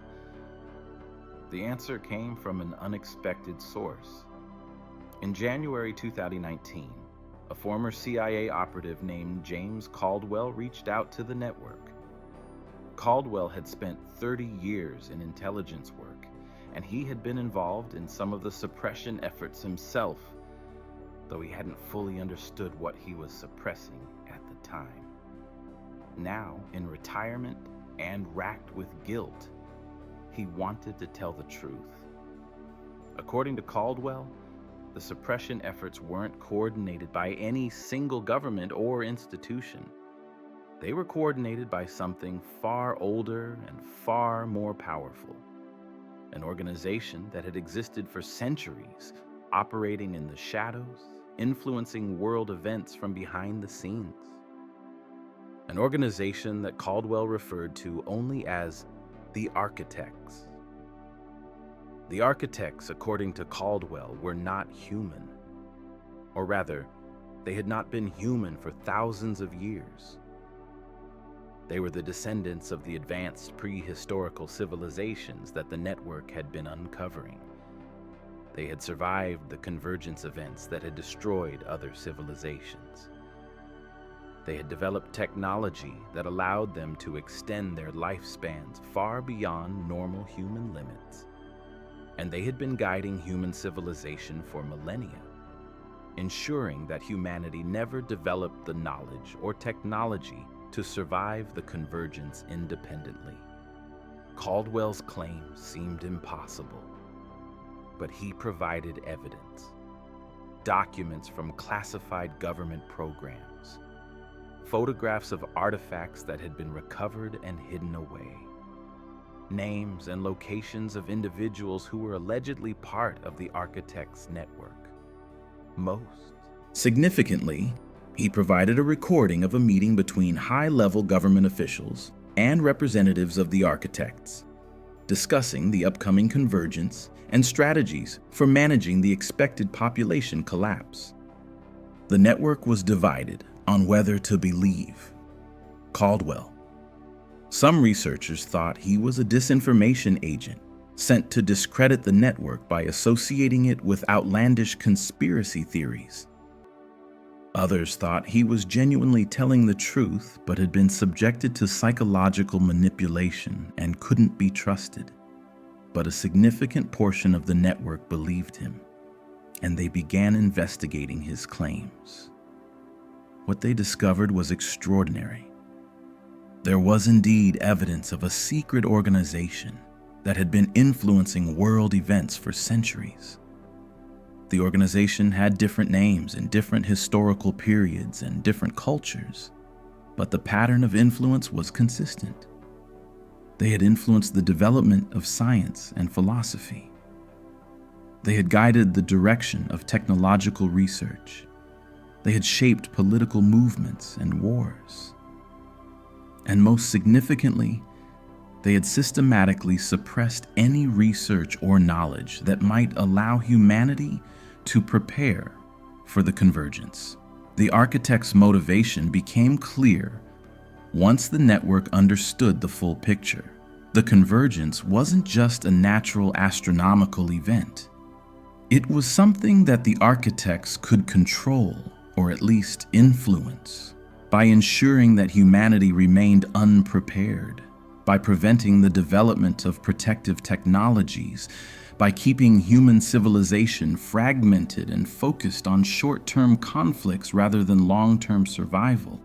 The answer came from an unexpected source. In January 2019, a former CIA operative named James Caldwell reached out to the network. Caldwell had spent 30 years in intelligence work, and he had been involved in some of the suppression efforts himself, though he hadn't fully understood what he was suppressing at the time. Now, in retirement and racked with guilt, he wanted to tell the truth. According to Caldwell, the suppression efforts weren't coordinated by any single government or institution. They were coordinated by something far older and far more powerful. An organization that had existed for centuries, operating in the shadows, influencing world events from behind the scenes. An organization that Caldwell referred to only as the Architects. The Architects, according to Caldwell, were not human. Or rather, they had not been human for thousands of years. They were the descendants of the advanced prehistorical civilizations that the network had been uncovering. They had survived the convergence events that had destroyed other civilizations. They had developed technology that allowed them to extend their lifespans far beyond normal human limits. And they had been guiding human civilization for millennia, ensuring that humanity never developed the knowledge or technology to survive the convergence independently. Caldwell's claim seemed impossible, but he provided evidence. Documents from classified government programs, photographs of artifacts that had been recovered and hidden away, names and locations of individuals who were allegedly part of the Architects network. Most significantly, he provided a recording of a meeting between high-level government officials and representatives of the Architects, discussing the upcoming convergence and strategies for managing the expected population collapse. The network was divided on whether to believe Caldwell. Some researchers thought he was a disinformation agent sent to discredit the network by associating it with outlandish conspiracy theories. Others thought he was genuinely telling the truth but had been subjected to psychological manipulation and couldn't be trusted. But a significant portion of the network believed him, and they began investigating his claims. What they discovered was extraordinary. There was indeed evidence of a secret organization that had been influencing world events for centuries. The organization had different names in different historical periods and different cultures, but the pattern of influence was consistent. They had influenced the development of science and philosophy. They had guided the direction of technological research. They had shaped political movements and wars. And most significantly, they had systematically suppressed any research or knowledge that might allow humanity to prepare for the convergence. The Architects' motivation became clear once the network understood the full picture. The convergence wasn't just a natural astronomical event. It was something that the Architects could control, or at least influence, by ensuring that humanity remained unprepared, by preventing the development of protective technologies, by keeping human civilization fragmented and focused on short-term conflicts rather than long-term survival.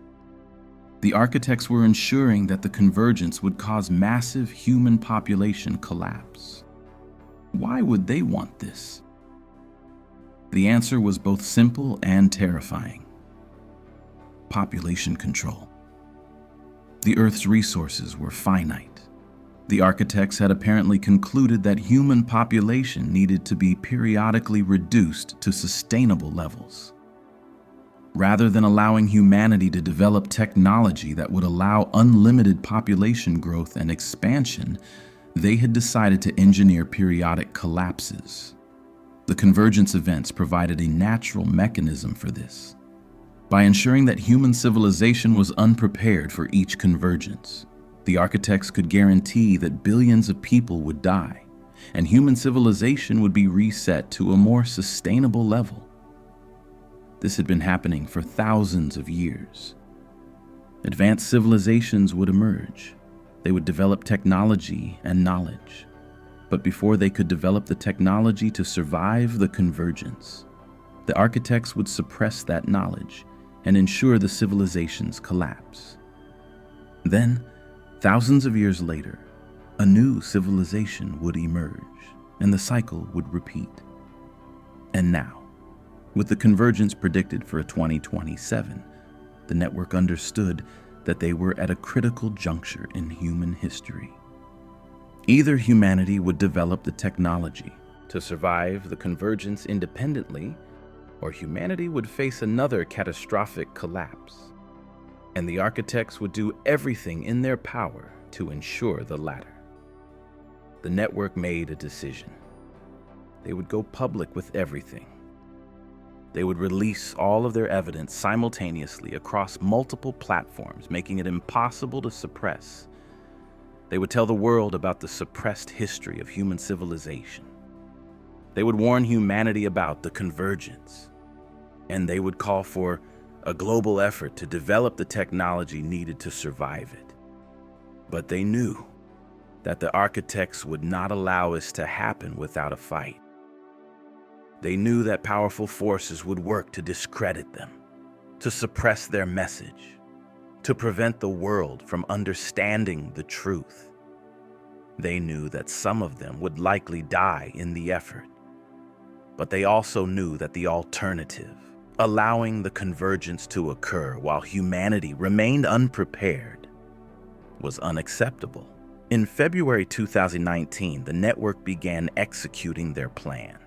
The Architects were ensuring that the convergence would cause massive human population collapse. Why would they want this? The answer was both simple and terrifying. Population control. The Earth's resources were finite. The Architects had apparently concluded that human population needed to be periodically reduced to sustainable levels. Rather than allowing humanity to develop technology that would allow unlimited population growth and expansion, they had decided to engineer periodic collapses. The convergence events provided a natural mechanism for this. By ensuring that human civilization was unprepared for each convergence, the architects could guarantee that billions of people would die, and human civilization would be reset to a more sustainable level. This had been happening for thousands of years. Advanced civilizations would emerge. They would develop technology and knowledge. But before they could develop the technology to survive the convergence, the architects would suppress that knowledge and ensure the civilization's collapse. Then, thousands of years later, a new civilization would emerge, and the cycle would repeat. And now, with the convergence predicted for 2027, the network understood that they were at a critical juncture in human history. Either humanity would develop the technology to survive the convergence independently, or humanity would face another catastrophic collapse. And the architects would do everything in their power to ensure the latter. The network made a decision. They would go public with everything. They would release all of their evidence simultaneously across multiple platforms, making it impossible to suppress. They would tell the world about the suppressed history of human civilization. They would warn humanity about the convergence, and they would call for a global effort to develop the technology needed to survive it. But they knew that the architects would not allow this to happen without a fight. They knew that powerful forces would work to discredit them, to suppress their message, to prevent the world from understanding the truth. They knew that some of them would likely die in the effort, but they also knew that the alternative, allowing the convergence to occur while humanity remained unprepared, was unacceptable. In February 2019, the network began executing their plan.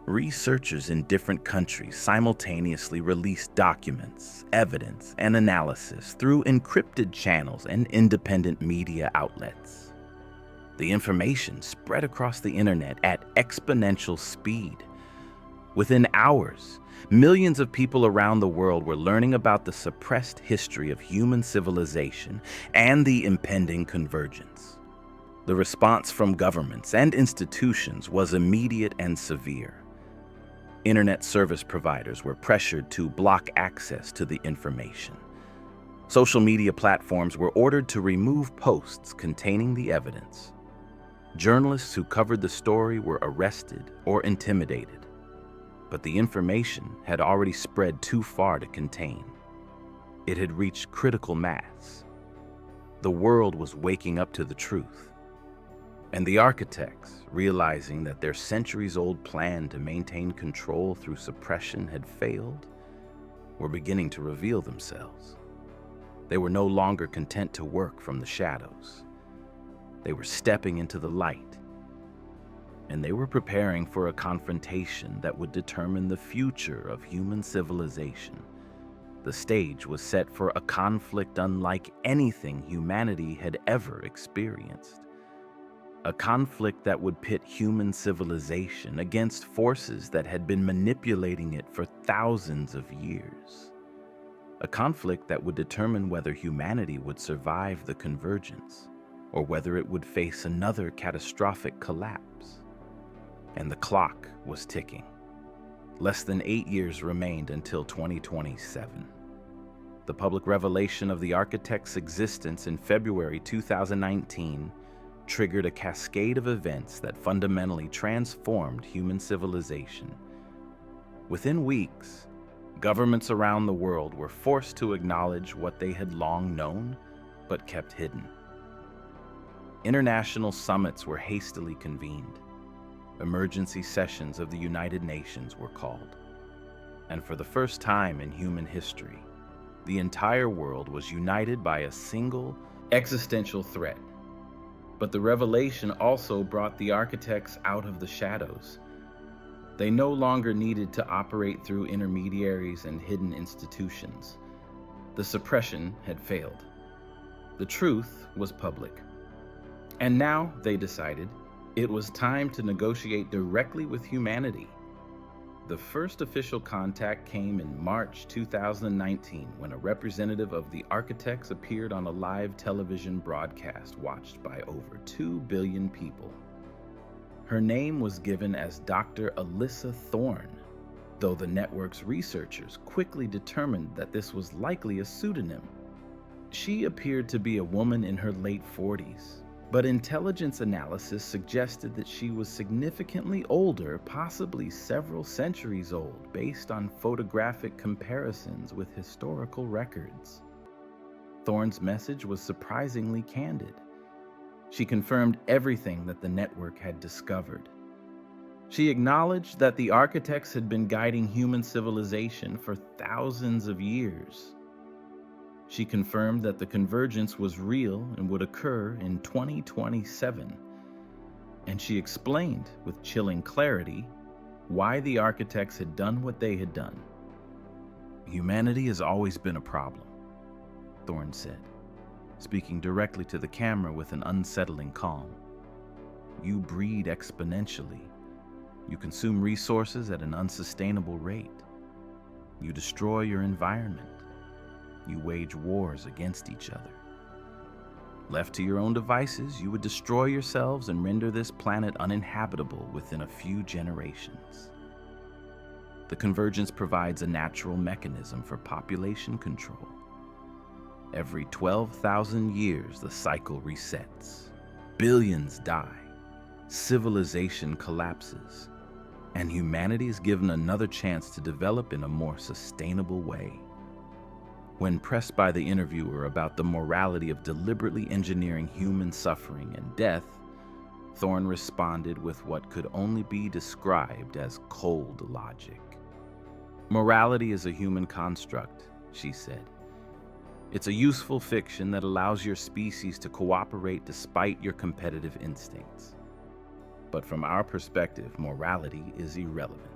Researchers in different countries simultaneously released documents, evidence, and analysis through encrypted channels and independent media outlets. The information spread across the internet at exponential speed. Within hours, millions of people around the world were learning about the suppressed history of human civilization and the impending convergence. The response from governments and institutions was immediate and severe. Internet service providers were pressured to block access to the information. Social media platforms were ordered to remove posts containing the evidence. Journalists who covered the story were arrested or intimidated. But the information had already spread too far to contain. It had reached critical mass. The world was waking up to the truth. And the architects, realizing that their centuries-old plan to maintain control through suppression had failed, were beginning to reveal themselves. They were no longer content to work from the shadows. They were stepping into the light, and they were preparing for a confrontation that would determine the future of human civilization. The stage was set for a conflict unlike anything humanity had ever experienced. A conflict that would pit human civilization against forces that had been manipulating it for thousands of years. A conflict that would determine whether humanity would survive the convergence, or whether it would face another catastrophic collapse. And the clock was ticking. Less than 8 years remained until 2027. The public revelation of the architect's existence in February 2019 triggered a cascade of events that fundamentally transformed human civilization. Within weeks, governments around the world were forced to acknowledge what they had long known but kept hidden. International summits were hastily convened. Emergency sessions of the United Nations were called. And for the first time in human history, the entire world was united by a single existential threat. But the revelation also brought the architects out of the shadows. They no longer needed to operate through intermediaries and hidden institutions. The suppression had failed. The truth was public. And now, they decided, it was time to negotiate directly with humanity. The first official contact came in March 2019 when a representative of the architects appeared on a live television broadcast watched by over 2 billion people. Her name was given as Dr. Alyssa Thorne, though the network's researchers quickly determined that this was likely a pseudonym. She appeared to be a woman in her late 40s, but intelligence analysis suggested that she was significantly older, possibly several centuries old, based on photographic comparisons with historical records. Thorne's message was surprisingly candid. She confirmed everything that the network had discovered. She acknowledged that the architects had been guiding human civilization for thousands of years. She confirmed that the convergence was real and would occur in 2027. And she explained with chilling clarity why the architects had done what they had done. Humanity has always been a problem, Thorne said, speaking directly to the camera with an unsettling calm. You breed exponentially. You consume resources at an unsustainable rate. You destroy your environment. You wage wars against each other. Left to your own devices, you would destroy yourselves and render this planet uninhabitable within a few generations. The convergence provides a natural mechanism for population control. Every 12,000 years, the cycle resets. Billions die. Civilization collapses. And humanity is given another chance to develop in a more sustainable way. When pressed by the interviewer about the morality of deliberately engineering human suffering and death, Thorne responded with what could only be described as cold logic. Morality is a human construct, she said. It's a useful fiction that allows your species to cooperate despite your competitive instincts. But from our perspective, morality is irrelevant.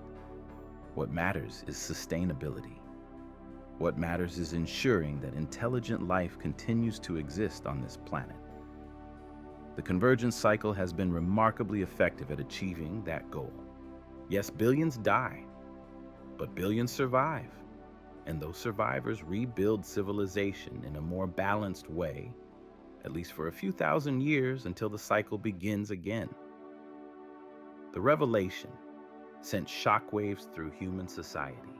What matters is sustainability. What matters is ensuring that intelligent life continues to exist on this planet. The convergence cycle has been remarkably effective at achieving that goal. Yes, billions die, but billions survive, and those survivors rebuild civilization in a more balanced way, at least for a few thousand years until the cycle begins again. The revelation sent shockwaves through human society.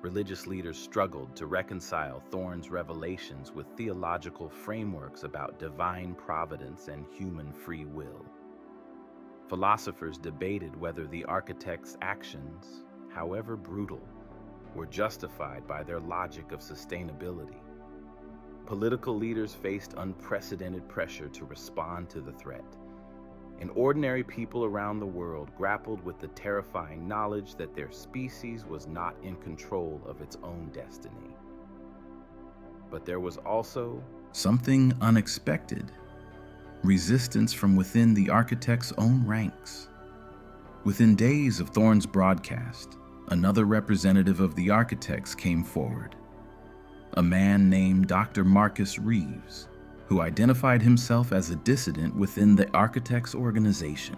Religious leaders struggled to reconcile Thorne's revelations with theological frameworks about divine providence and human free will. Philosophers debated whether the architects' actions, however brutal, were justified by their logic of sustainability. Political leaders faced unprecedented pressure to respond to the threat, and ordinary people around the world grappled with the terrifying knowledge that their species was not in control of its own destiny. But there was also something unexpected: resistance from within the architects' own ranks. Within days of Thorne's broadcast, another representative of the architects came forward, a man named Dr. Marcus Reeves, who identified himself as a dissident within the architects' organization.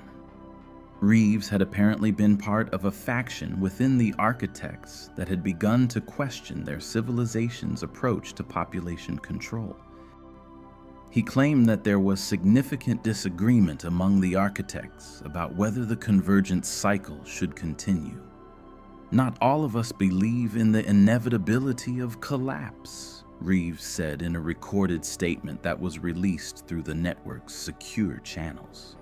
Reeves had apparently been part of a faction within the architects that had begun to question their civilization's approach to population control. He claimed that there was significant disagreement among the architects about whether the convergence cycle should continue. Not all of us believe in the inevitability of collapse, Reeves said in a recorded statement that was released through the network's secure channels.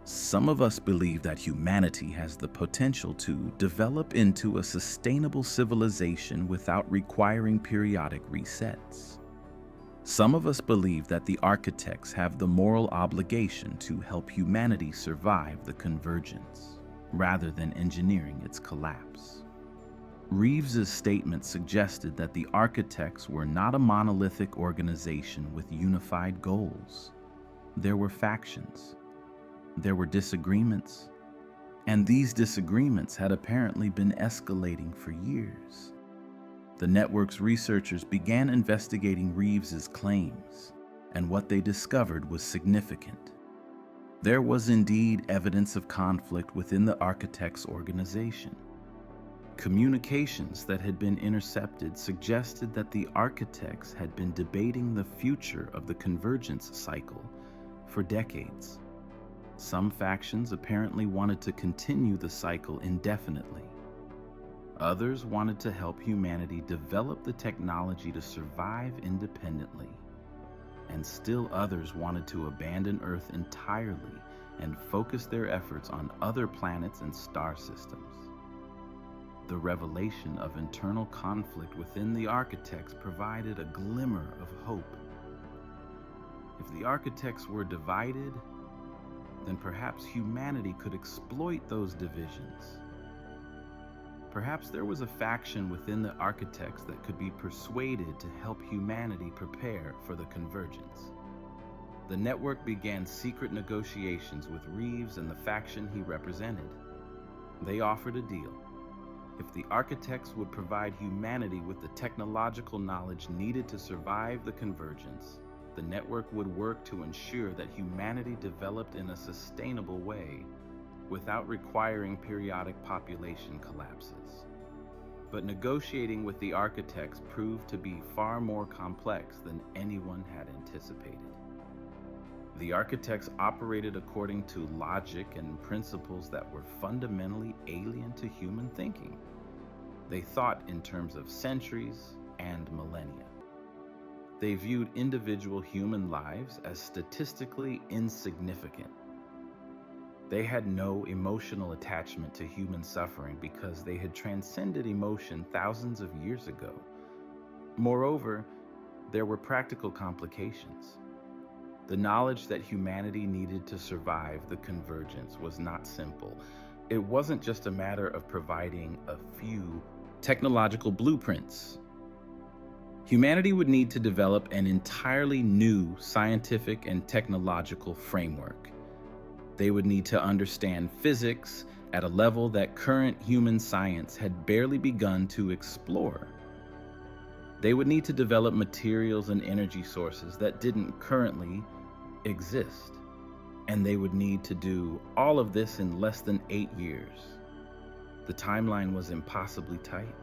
Some of us believe that humanity has the potential to develop into a sustainable civilization without requiring periodic resets. Some of us believe that the architects have the moral obligation to help humanity survive the convergence, rather than engineering its collapse. Reeves's statement suggested that the architects were not a monolithic organization with unified goals. There were factions. There were disagreements. And these disagreements had apparently been escalating for years. The network's researchers began investigating Reeves's claims, and what they discovered was significant. There was indeed evidence of conflict within the architects' organization. Communications that had been intercepted suggested that the architects had been debating the future of the convergence cycle for decades. Some factions apparently wanted to continue the cycle indefinitely. Others wanted to help humanity develop the technology to survive independently. And still others wanted to abandon Earth entirely and focus their efforts on other planets and star systems. The revelation of internal conflict within the architects provided a glimmer of hope. If the architects were divided, then perhaps humanity could exploit those divisions. Perhaps there was a faction within the architects that could be persuaded to help humanity prepare for the convergence. The network began secret negotiations with Reeves and the faction he represented. They offered a deal. If the architects would provide humanity with the technological knowledge needed to survive the convergence, the network would work to ensure that humanity developed in a sustainable way without requiring periodic population collapses. But negotiating with the architects proved to be far more complex than anyone had anticipated. The architects operated according to logic and principles that were fundamentally alien to human thinking. They thought in terms of centuries and millennia. They viewed individual human lives as statistically insignificant. They had no emotional attachment to human suffering because they had transcended emotion thousands of years ago. Moreover, there were practical complications. The knowledge that humanity needed to survive the convergence was not simple. It wasn't just a matter of providing a few technological blueprints. Humanity would need to develop an entirely new scientific and technological framework. They would need to understand physics at a level that current human science had barely begun to explore. They would need to develop materials and energy sources that didn't currently exist. And they would need to do all of this in less than 8 years. The timeline was impossibly tight.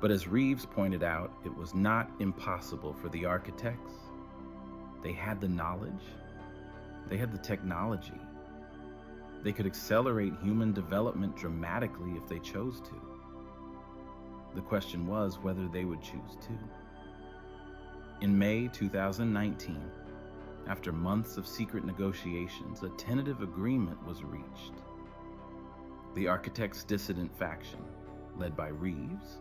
But as Reeves pointed out, it was not impossible for the architects. They had the knowledge. They had the technology. They could accelerate human development dramatically if they chose to. The question was whether they would choose to. In May 2019, after months of secret negotiations, a tentative agreement was reached. The architects' dissident faction, led by Reeves,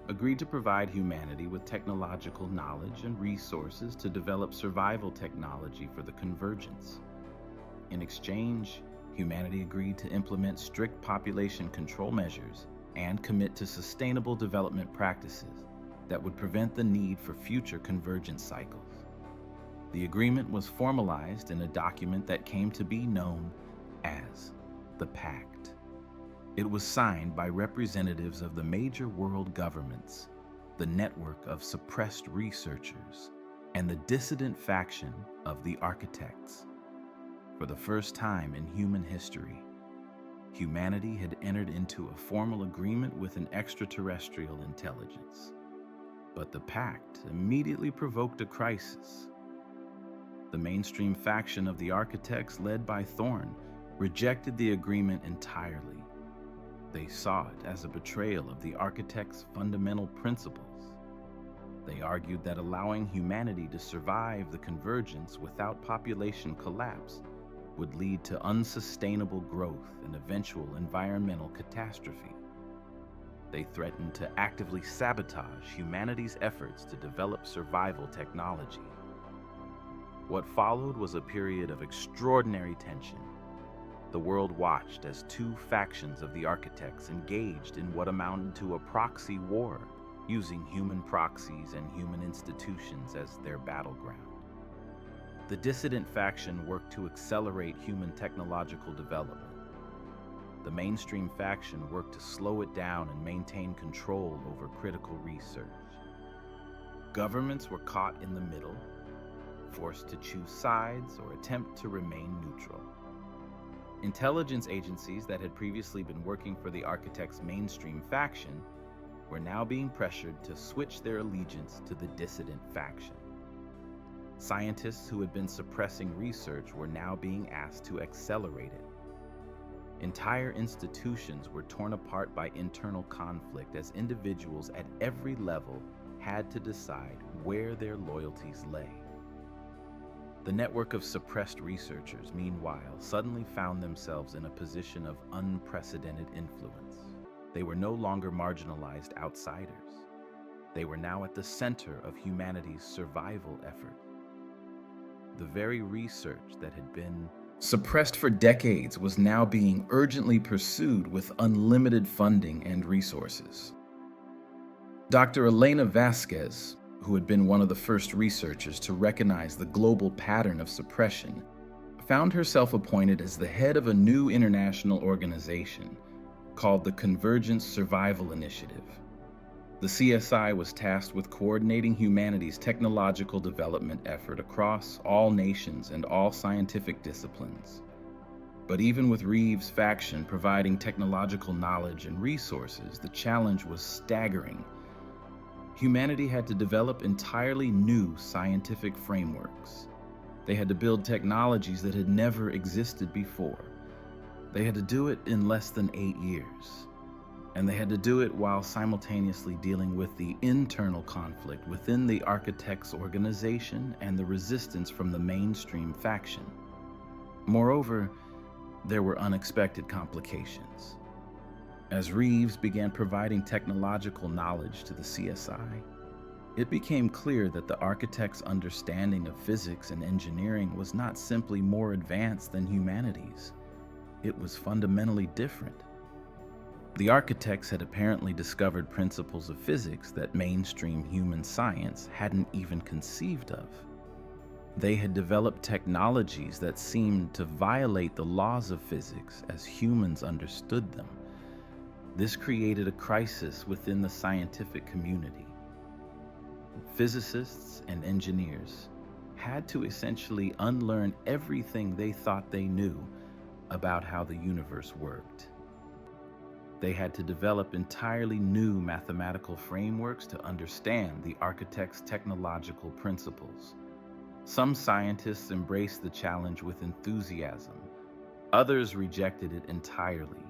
agreed to provide humanity with technological knowledge and resources to develop survival technology for the convergence. In exchange, humanity agreed to implement strict population control measures and commit to sustainable development practices that would prevent the need for future convergence cycles. The agreement was formalized in a document that came to be known as the Pact. It was signed by representatives of the major world governments, the network of suppressed researchers, and the dissident faction of the architects. For the first time in human history, humanity had entered into a formal agreement with an extraterrestrial intelligence. But the pact immediately provoked a crisis. The mainstream faction of the architects, led by Thorne, rejected the agreement entirely. They saw it as a betrayal of the architects' fundamental principles. They argued that allowing humanity to survive the convergence without population collapse would lead to unsustainable growth and eventual environmental catastrophe. They threatened to actively sabotage humanity's efforts to develop survival technology. What followed was a period of extraordinary tension. The world watched as two factions of the architects engaged in what amounted to a proxy war, using human proxies and human institutions as their battleground. The dissident faction worked to accelerate human technological development. the mainstream faction worked to slow it down and maintain control over critical research. Governments were caught in the middle, forced to choose sides or attempt to remain neutral. Intelligence agencies that had previously been working for the architect's mainstream faction were now being pressured to switch their allegiance to the dissident faction. Scientists who had been suppressing research were now being asked to accelerate it. Entire institutions were torn apart by internal conflict as individuals at every level had to decide where their loyalties lay. The network of suppressed researchers, meanwhile, suddenly found themselves in a position of unprecedented influence. They were no longer marginalized outsiders. They were now at the center of humanity's survival effort. The very research that had been suppressed for decades was now being urgently pursued with unlimited funding and resources. Dr. Elena Vasquez, who had been one of the first researchers to recognize the global pattern of suppression, found herself appointed as the head of a new international organization called the Convergence Survival Initiative. The CSI was tasked with coordinating humanity's technological development effort across all nations and all scientific disciplines. But even with Reeves' faction providing technological knowledge and resources, the challenge was staggering. Humanity had to develop entirely new scientific frameworks. They had to build technologies that had never existed before. They had to do it in less than 8 years. And they had to do it while simultaneously dealing with the internal conflict within the architects' organization and the resistance from the mainstream faction. Moreover, there were unexpected complications. As Reeves began providing technological knowledge to the CSI, it became clear that the architects' understanding of physics and engineering was not simply more advanced than humanity's. It was fundamentally different. The architects had apparently discovered principles of physics that mainstream human science hadn't even conceived of. They had developed technologies that seemed to violate the laws of physics as humans understood them. This created a crisis within the scientific community. Physicists and engineers had to essentially unlearn everything they thought they knew about how the universe worked. They had to develop entirely new mathematical frameworks to understand the architect's technological principles. Some scientists embraced the challenge with enthusiasm. Others rejected it entirely,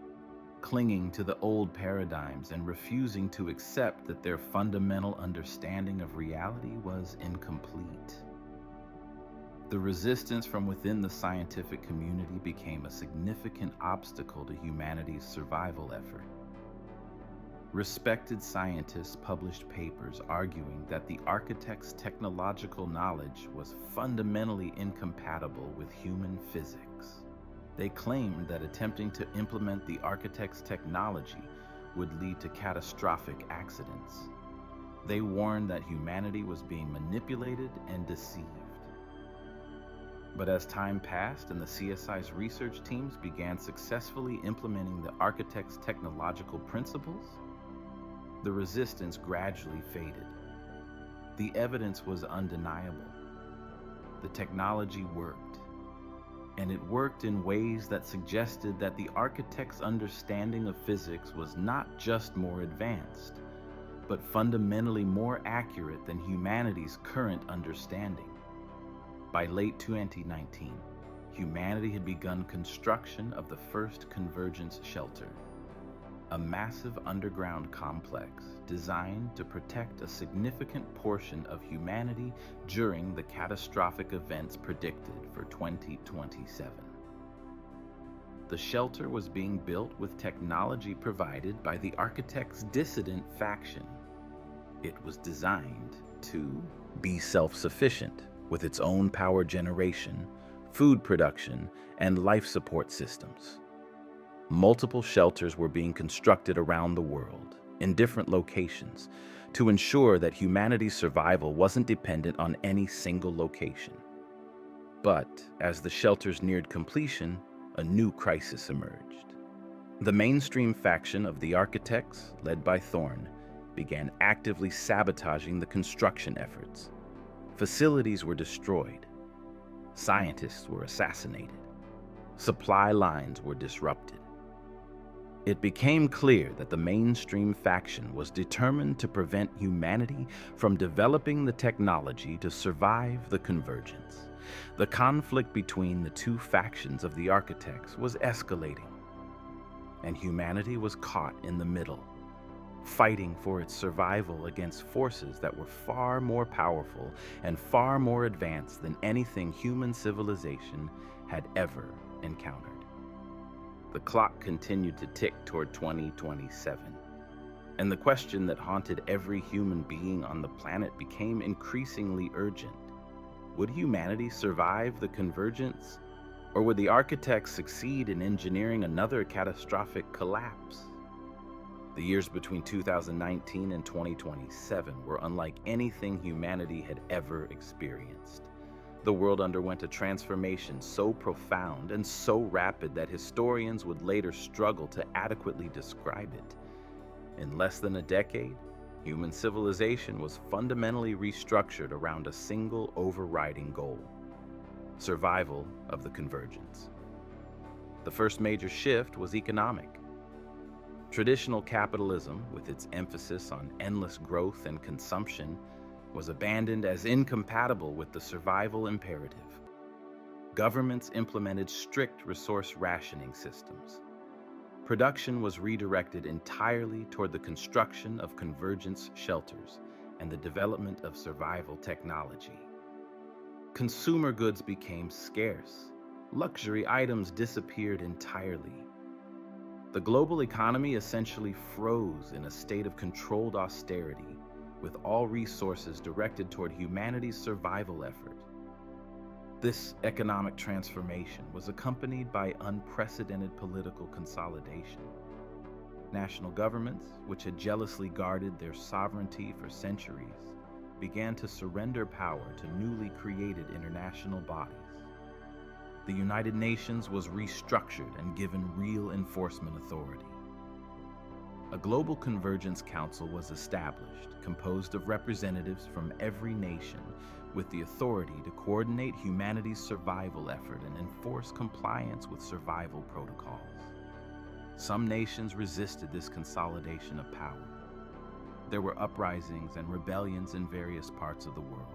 clinging to the old paradigms and refusing to accept that their fundamental understanding of reality was incomplete. The resistance from within the scientific community became a significant obstacle to humanity's survival effort. Respected scientists published papers arguing that the architect's technological knowledge was fundamentally incompatible with human physics. They claimed that attempting to implement the architect's technology would lead to catastrophic accidents. They warned that humanity was being manipulated and deceived. But as time passed and the CSI's research teams began successfully implementing the architect's technological principles, the resistance gradually faded. The evidence was undeniable. The technology worked, and it worked in ways that suggested that the architect's understanding of physics was not just more advanced, but fundamentally more accurate than humanity's current understanding. By late 2019, humanity had begun construction of the first convergence shelter, a massive underground complex designed to protect a significant portion of humanity during the catastrophic events predicted for 2027. The shelter was being built with technology provided by the architect's dissident faction. It was designed to be self-sufficient with its own power generation, food production, and life support systems. Multiple shelters were being constructed around the world, in different locations, to ensure that humanity's survival wasn't dependent on any single location. But as the shelters neared completion, a new crisis emerged. The mainstream faction of the architects, led by Thorne, began actively sabotaging the construction efforts. Facilities were destroyed. Scientists were assassinated. Supply lines were disrupted. It became clear that the mainstream faction was determined to prevent humanity from developing the technology to survive the convergence. The conflict between the two factions of the architects was escalating, and humanity was caught in the middle, fighting for its survival against forces that were far more powerful and far more advanced than anything human civilization had ever encountered. The clock continued to tick toward 2027, and the question that haunted every human being on the planet became increasingly urgent. Would humanity survive the convergence, or would the architects succeed in engineering another catastrophic collapse? The years between 2019 and 2027 were unlike anything humanity had ever experienced. The world underwent a transformation so profound and so rapid that historians would later struggle to adequately describe it. In less than a decade, human civilization was fundamentally restructured around a single overriding goal: survival of the convergence. The first major shift was economic. Traditional capitalism, with its emphasis on endless growth and consumption, was abandoned as incompatible with the survival imperative. Governments implemented strict resource rationing systems. Production was redirected entirely toward the construction of convergence shelters and the development of survival technology. Consumer goods became scarce. Luxury items disappeared entirely. The global economy essentially froze in a state of controlled austerity, with all resources directed toward humanity's survival effort. This economic transformation was accompanied by unprecedented political consolidation. National governments, which had jealously guarded their sovereignty for centuries, began to surrender power to newly created international bodies. The United Nations was restructured and given real enforcement authority. A Global Convergence Council was established, composed of representatives from every nation, with the authority to coordinate humanity's survival effort and enforce compliance with survival protocols. Some nations resisted this consolidation of power. There were uprisings and rebellions in various parts of the world.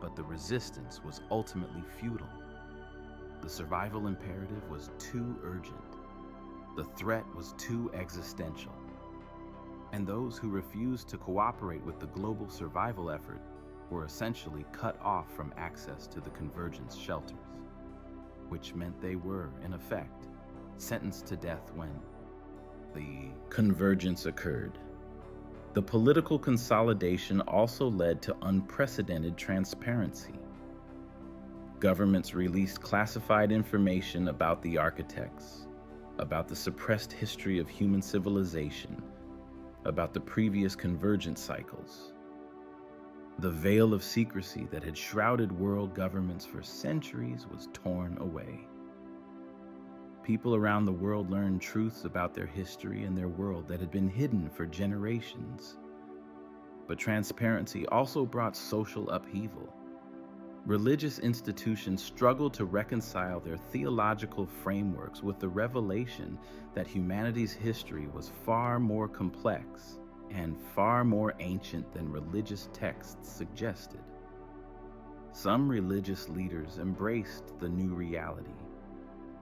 But the resistance was ultimately futile. The survival imperative was too urgent. The threat was too existential. And those who refused to cooperate with the global survival effort were essentially cut off from access to the convergence shelters, which meant they were, in effect, sentenced to death when the convergence occurred. The political consolidation also led to unprecedented transparency. Governments released classified information about the architects, about the suppressed history of human civilization, about the previous convergence cycles. The veil of secrecy that had shrouded world governments for centuries was torn away. People around the world learned truths about their history and their world that had been hidden for generations. But transparency also brought social upheaval. Religious institutions struggled to reconcile their theological frameworks with the revelation that humanity's history was far more complex and far more ancient than religious texts suggested. Some religious leaders embraced the new reality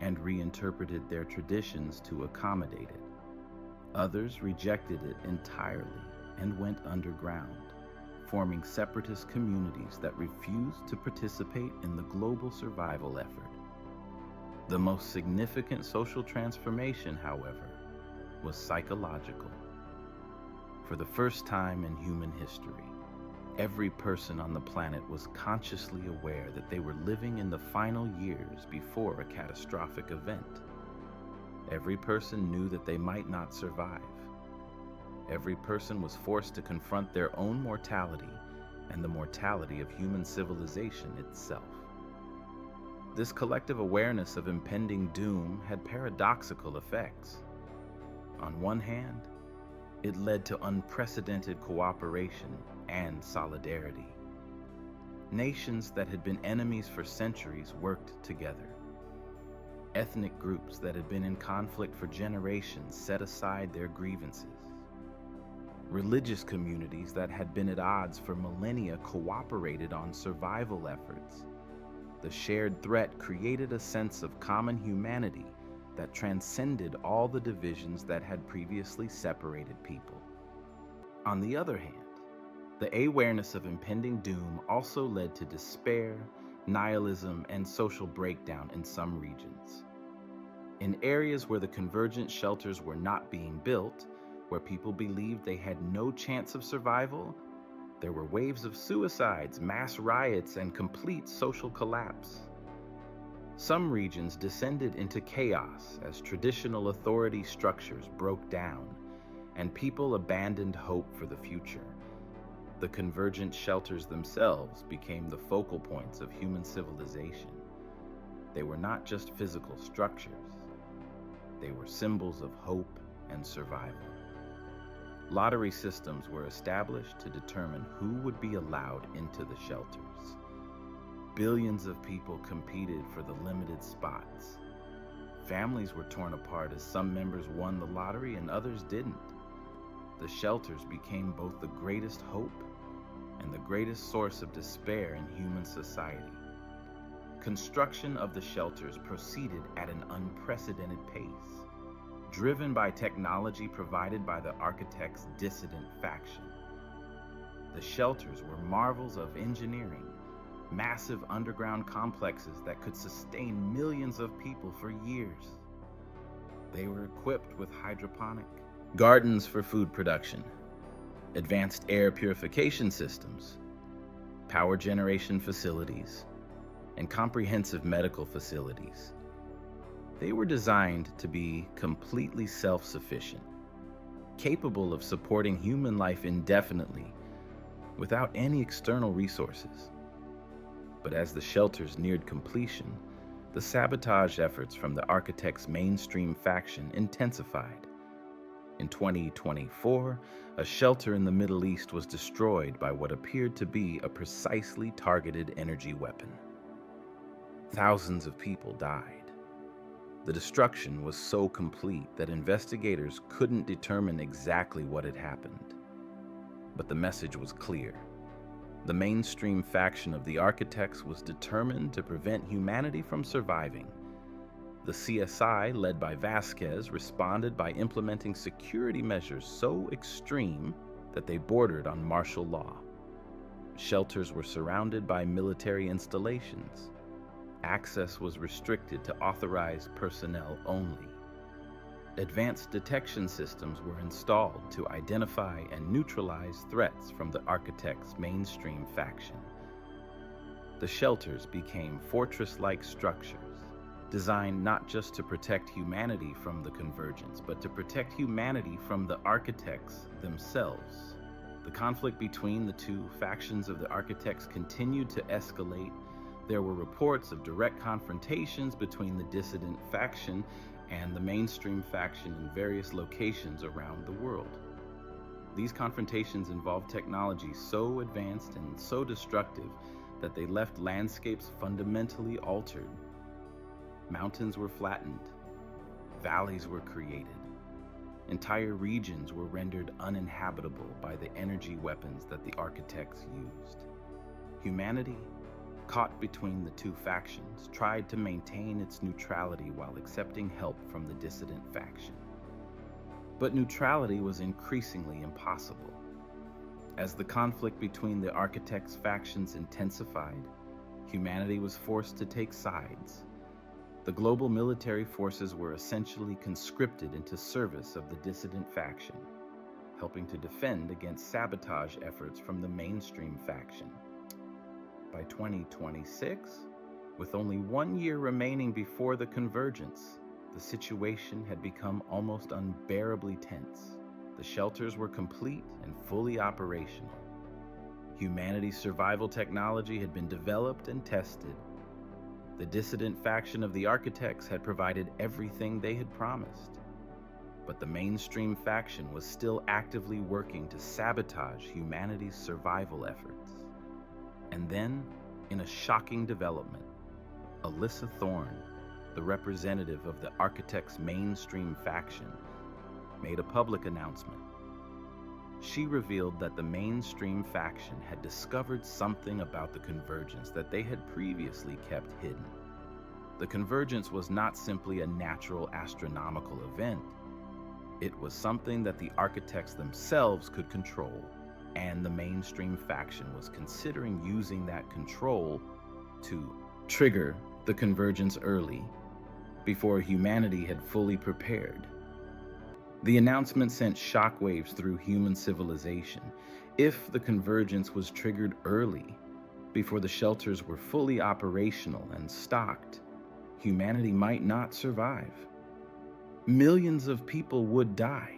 and reinterpreted their traditions to accommodate it. Others rejected it entirely and went underground, forming separatist communities that refused to participate in the global survival effort. The most significant social transformation, however, was psychological. For the first time in human history, every person on the planet was consciously aware that they were living in the final years before a catastrophic event. Every person knew that they might not survive. Every person was forced to confront their own mortality and the mortality of human civilization itself. This collective awareness of impending doom had paradoxical effects. On one hand, it led to unprecedented cooperation and solidarity. Nations that had been enemies for centuries worked together. Ethnic groups that had been in conflict for generations set aside their grievances. Religious communities that had been at odds for millennia cooperated on survival efforts. The shared threat created a sense of common humanity that transcended all the divisions that had previously separated people. On the other hand, the awareness of impending doom also led to despair, nihilism, and social breakdown in some regions. In areas where the convergent shelters were not being built, where people believed they had no chance of survival, there were waves of suicides, mass riots, and complete social collapse. Some regions descended into chaos as traditional authority structures broke down and people abandoned hope for the future. The convergent shelters themselves became the focal points of human civilization. They were not just physical structures, they were symbols of hope and survival. Lottery systems were established to determine who would be allowed into the shelters. Billions of people competed for the limited spots. Families were torn apart as some members won the lottery and others didn't. The shelters became both the greatest hope and the greatest source of despair in human society. Construction of the shelters proceeded at an unprecedented pace, driven by technology provided by the architects' dissident faction. The shelters were marvels of engineering, massive underground complexes that could sustain millions of people for years. They were equipped with hydroponic gardens for food production, advanced air purification systems, power generation facilities, and comprehensive medical facilities. They were designed to be completely self-sufficient, capable of supporting human life indefinitely without any external resources. But as the shelters neared completion, the sabotage efforts from the architects' mainstream faction intensified. In 2024, a shelter in the Middle East was destroyed by what appeared to be a precisely targeted energy weapon. Thousands of people died. The destruction was so complete that investigators couldn't determine exactly what had happened. But the message was clear. The mainstream faction of the architects was determined to prevent humanity from surviving. The CSI, led by Vasquez, responded by implementing security measures so extreme that they bordered on martial law. Shelters were surrounded by military installations. Access was restricted to authorized personnel only. Advanced detection systems were installed to identify and neutralize threats from the architects' mainstream faction. The shelters became fortress-like structures, designed not just to protect humanity from the convergence, but to protect humanity from the architects themselves. The conflict between the two factions of the architects continued to escalate. There were reports of direct confrontations between the dissident faction and the mainstream faction in various locations around the world. These confrontations involved technology so advanced and so destructive that they left landscapes fundamentally altered. Mountains were flattened, valleys were created, entire regions were rendered uninhabitable by the energy weapons that the architects used. Humanity, caught between the two factions, tried to maintain its neutrality while accepting help from the dissident faction. But neutrality was increasingly impossible. As the conflict between the architects' factions intensified, humanity was forced to take sides. The global military forces were essentially conscripted into service of the dissident faction, helping to defend against sabotage efforts from the mainstream faction. By 2026, with only 1 year remaining before the convergence, the situation had become almost unbearably tense. The shelters were complete and fully operational. Humanity's survival technology had been developed and tested. The dissident faction of the architects had provided everything they had promised, but the mainstream faction was still actively working to sabotage humanity's survival efforts. And then, in a shocking development, Alyssa Thorne, the representative of the architects' mainstream faction, made a public announcement. She revealed that the mainstream faction had discovered something about the convergence that they had previously kept hidden. The convergence was not simply a natural astronomical event. It was something that the architects themselves could control, and the mainstream faction was considering using that control to trigger the convergence early, before humanity had fully prepared. The announcement sent shockwaves through human civilization. If the convergence was triggered early, before the shelters were fully operational and stocked, humanity might not survive. Millions of people would die.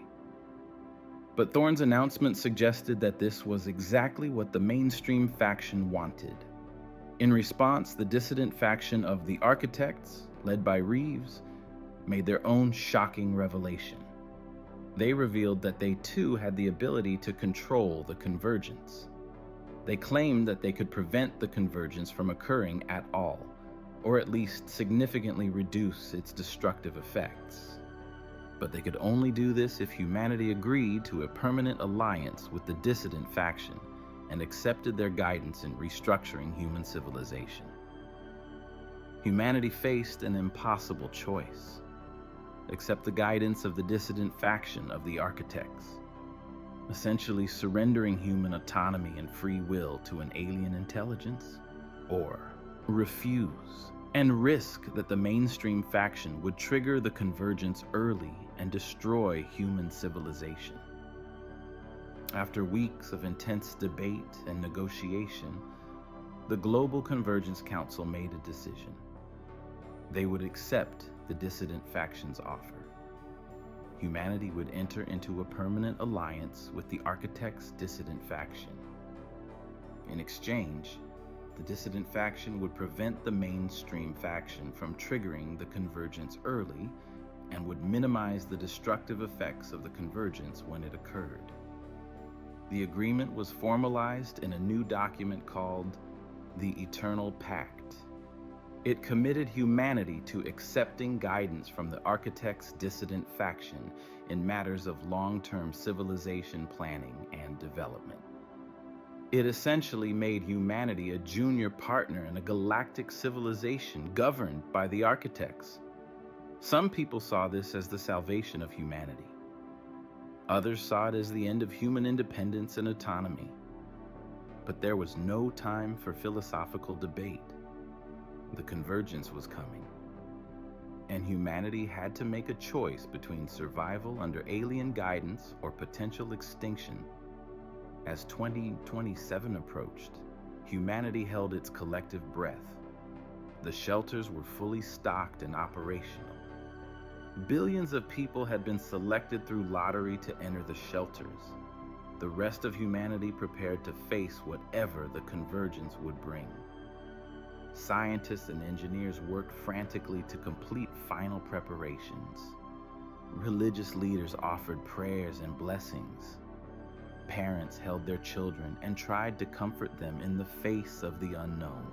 But Thorne's announcement suggested that this was exactly what the mainstream faction wanted. In response, the dissident faction of the architects, led by Reeves, made their own shocking revelation. They revealed that they too had the ability to control the convergence. They claimed that they could prevent the convergence from occurring at all, or at least significantly reduce its destructive effects. But they could only do this if humanity agreed to a permanent alliance with the dissident faction and accepted their guidance in restructuring human civilization. Humanity faced an impossible choice: accept the guidance of the dissident faction of the architects, essentially surrendering human autonomy and free will to an alien intelligence, or refuse and risk that the mainstream faction would trigger the convergence early and destroy human civilization. After weeks of intense debate and negotiation, the Global Convergence Council made a decision. They would accept the dissident faction's offer. Humanity would enter into a permanent alliance with the architects' dissident faction. In exchange, the dissident faction would prevent the mainstream faction from triggering the convergence early and would minimize the destructive effects of the convergence when it occurred. The agreement was formalized in a new document called the Eternal Pact. It committed humanity to accepting guidance from the architects' dissident faction in matters of long-term civilization planning and development. It essentially made humanity a junior partner in a galactic civilization governed by the architects. Some people saw this as the salvation of humanity. Others saw it as the end of human independence and autonomy. But there was no time for philosophical debate. The convergence was coming, and humanity had to make a choice between survival under alien guidance or potential extinction. As 2027 approached, humanity held its collective breath. The shelters were fully stocked and operational. Billions of people had been selected through lottery to enter the shelters. The rest of humanity prepared to face whatever the convergence would bring. Scientists and engineers worked frantically to complete final preparations. Religious leaders offered prayers and blessings. Parents held their children and tried to comfort them in the face of the unknown.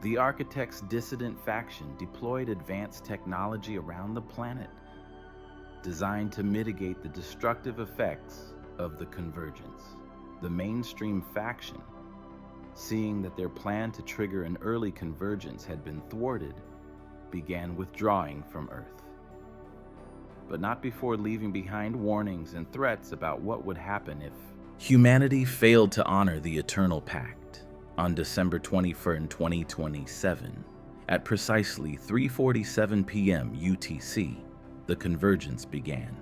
The architects' dissident faction deployed advanced technology around the planet, designed to mitigate the destructive effects of the convergence. The mainstream faction, seeing that their plan to trigger an early convergence had been thwarted, began withdrawing from Earth. But not before leaving behind warnings and threats about what would happen if humanity failed to honor the Eternal Pact. On December 21, 2027, at precisely 3:47 p.m. UTC, the convergence began.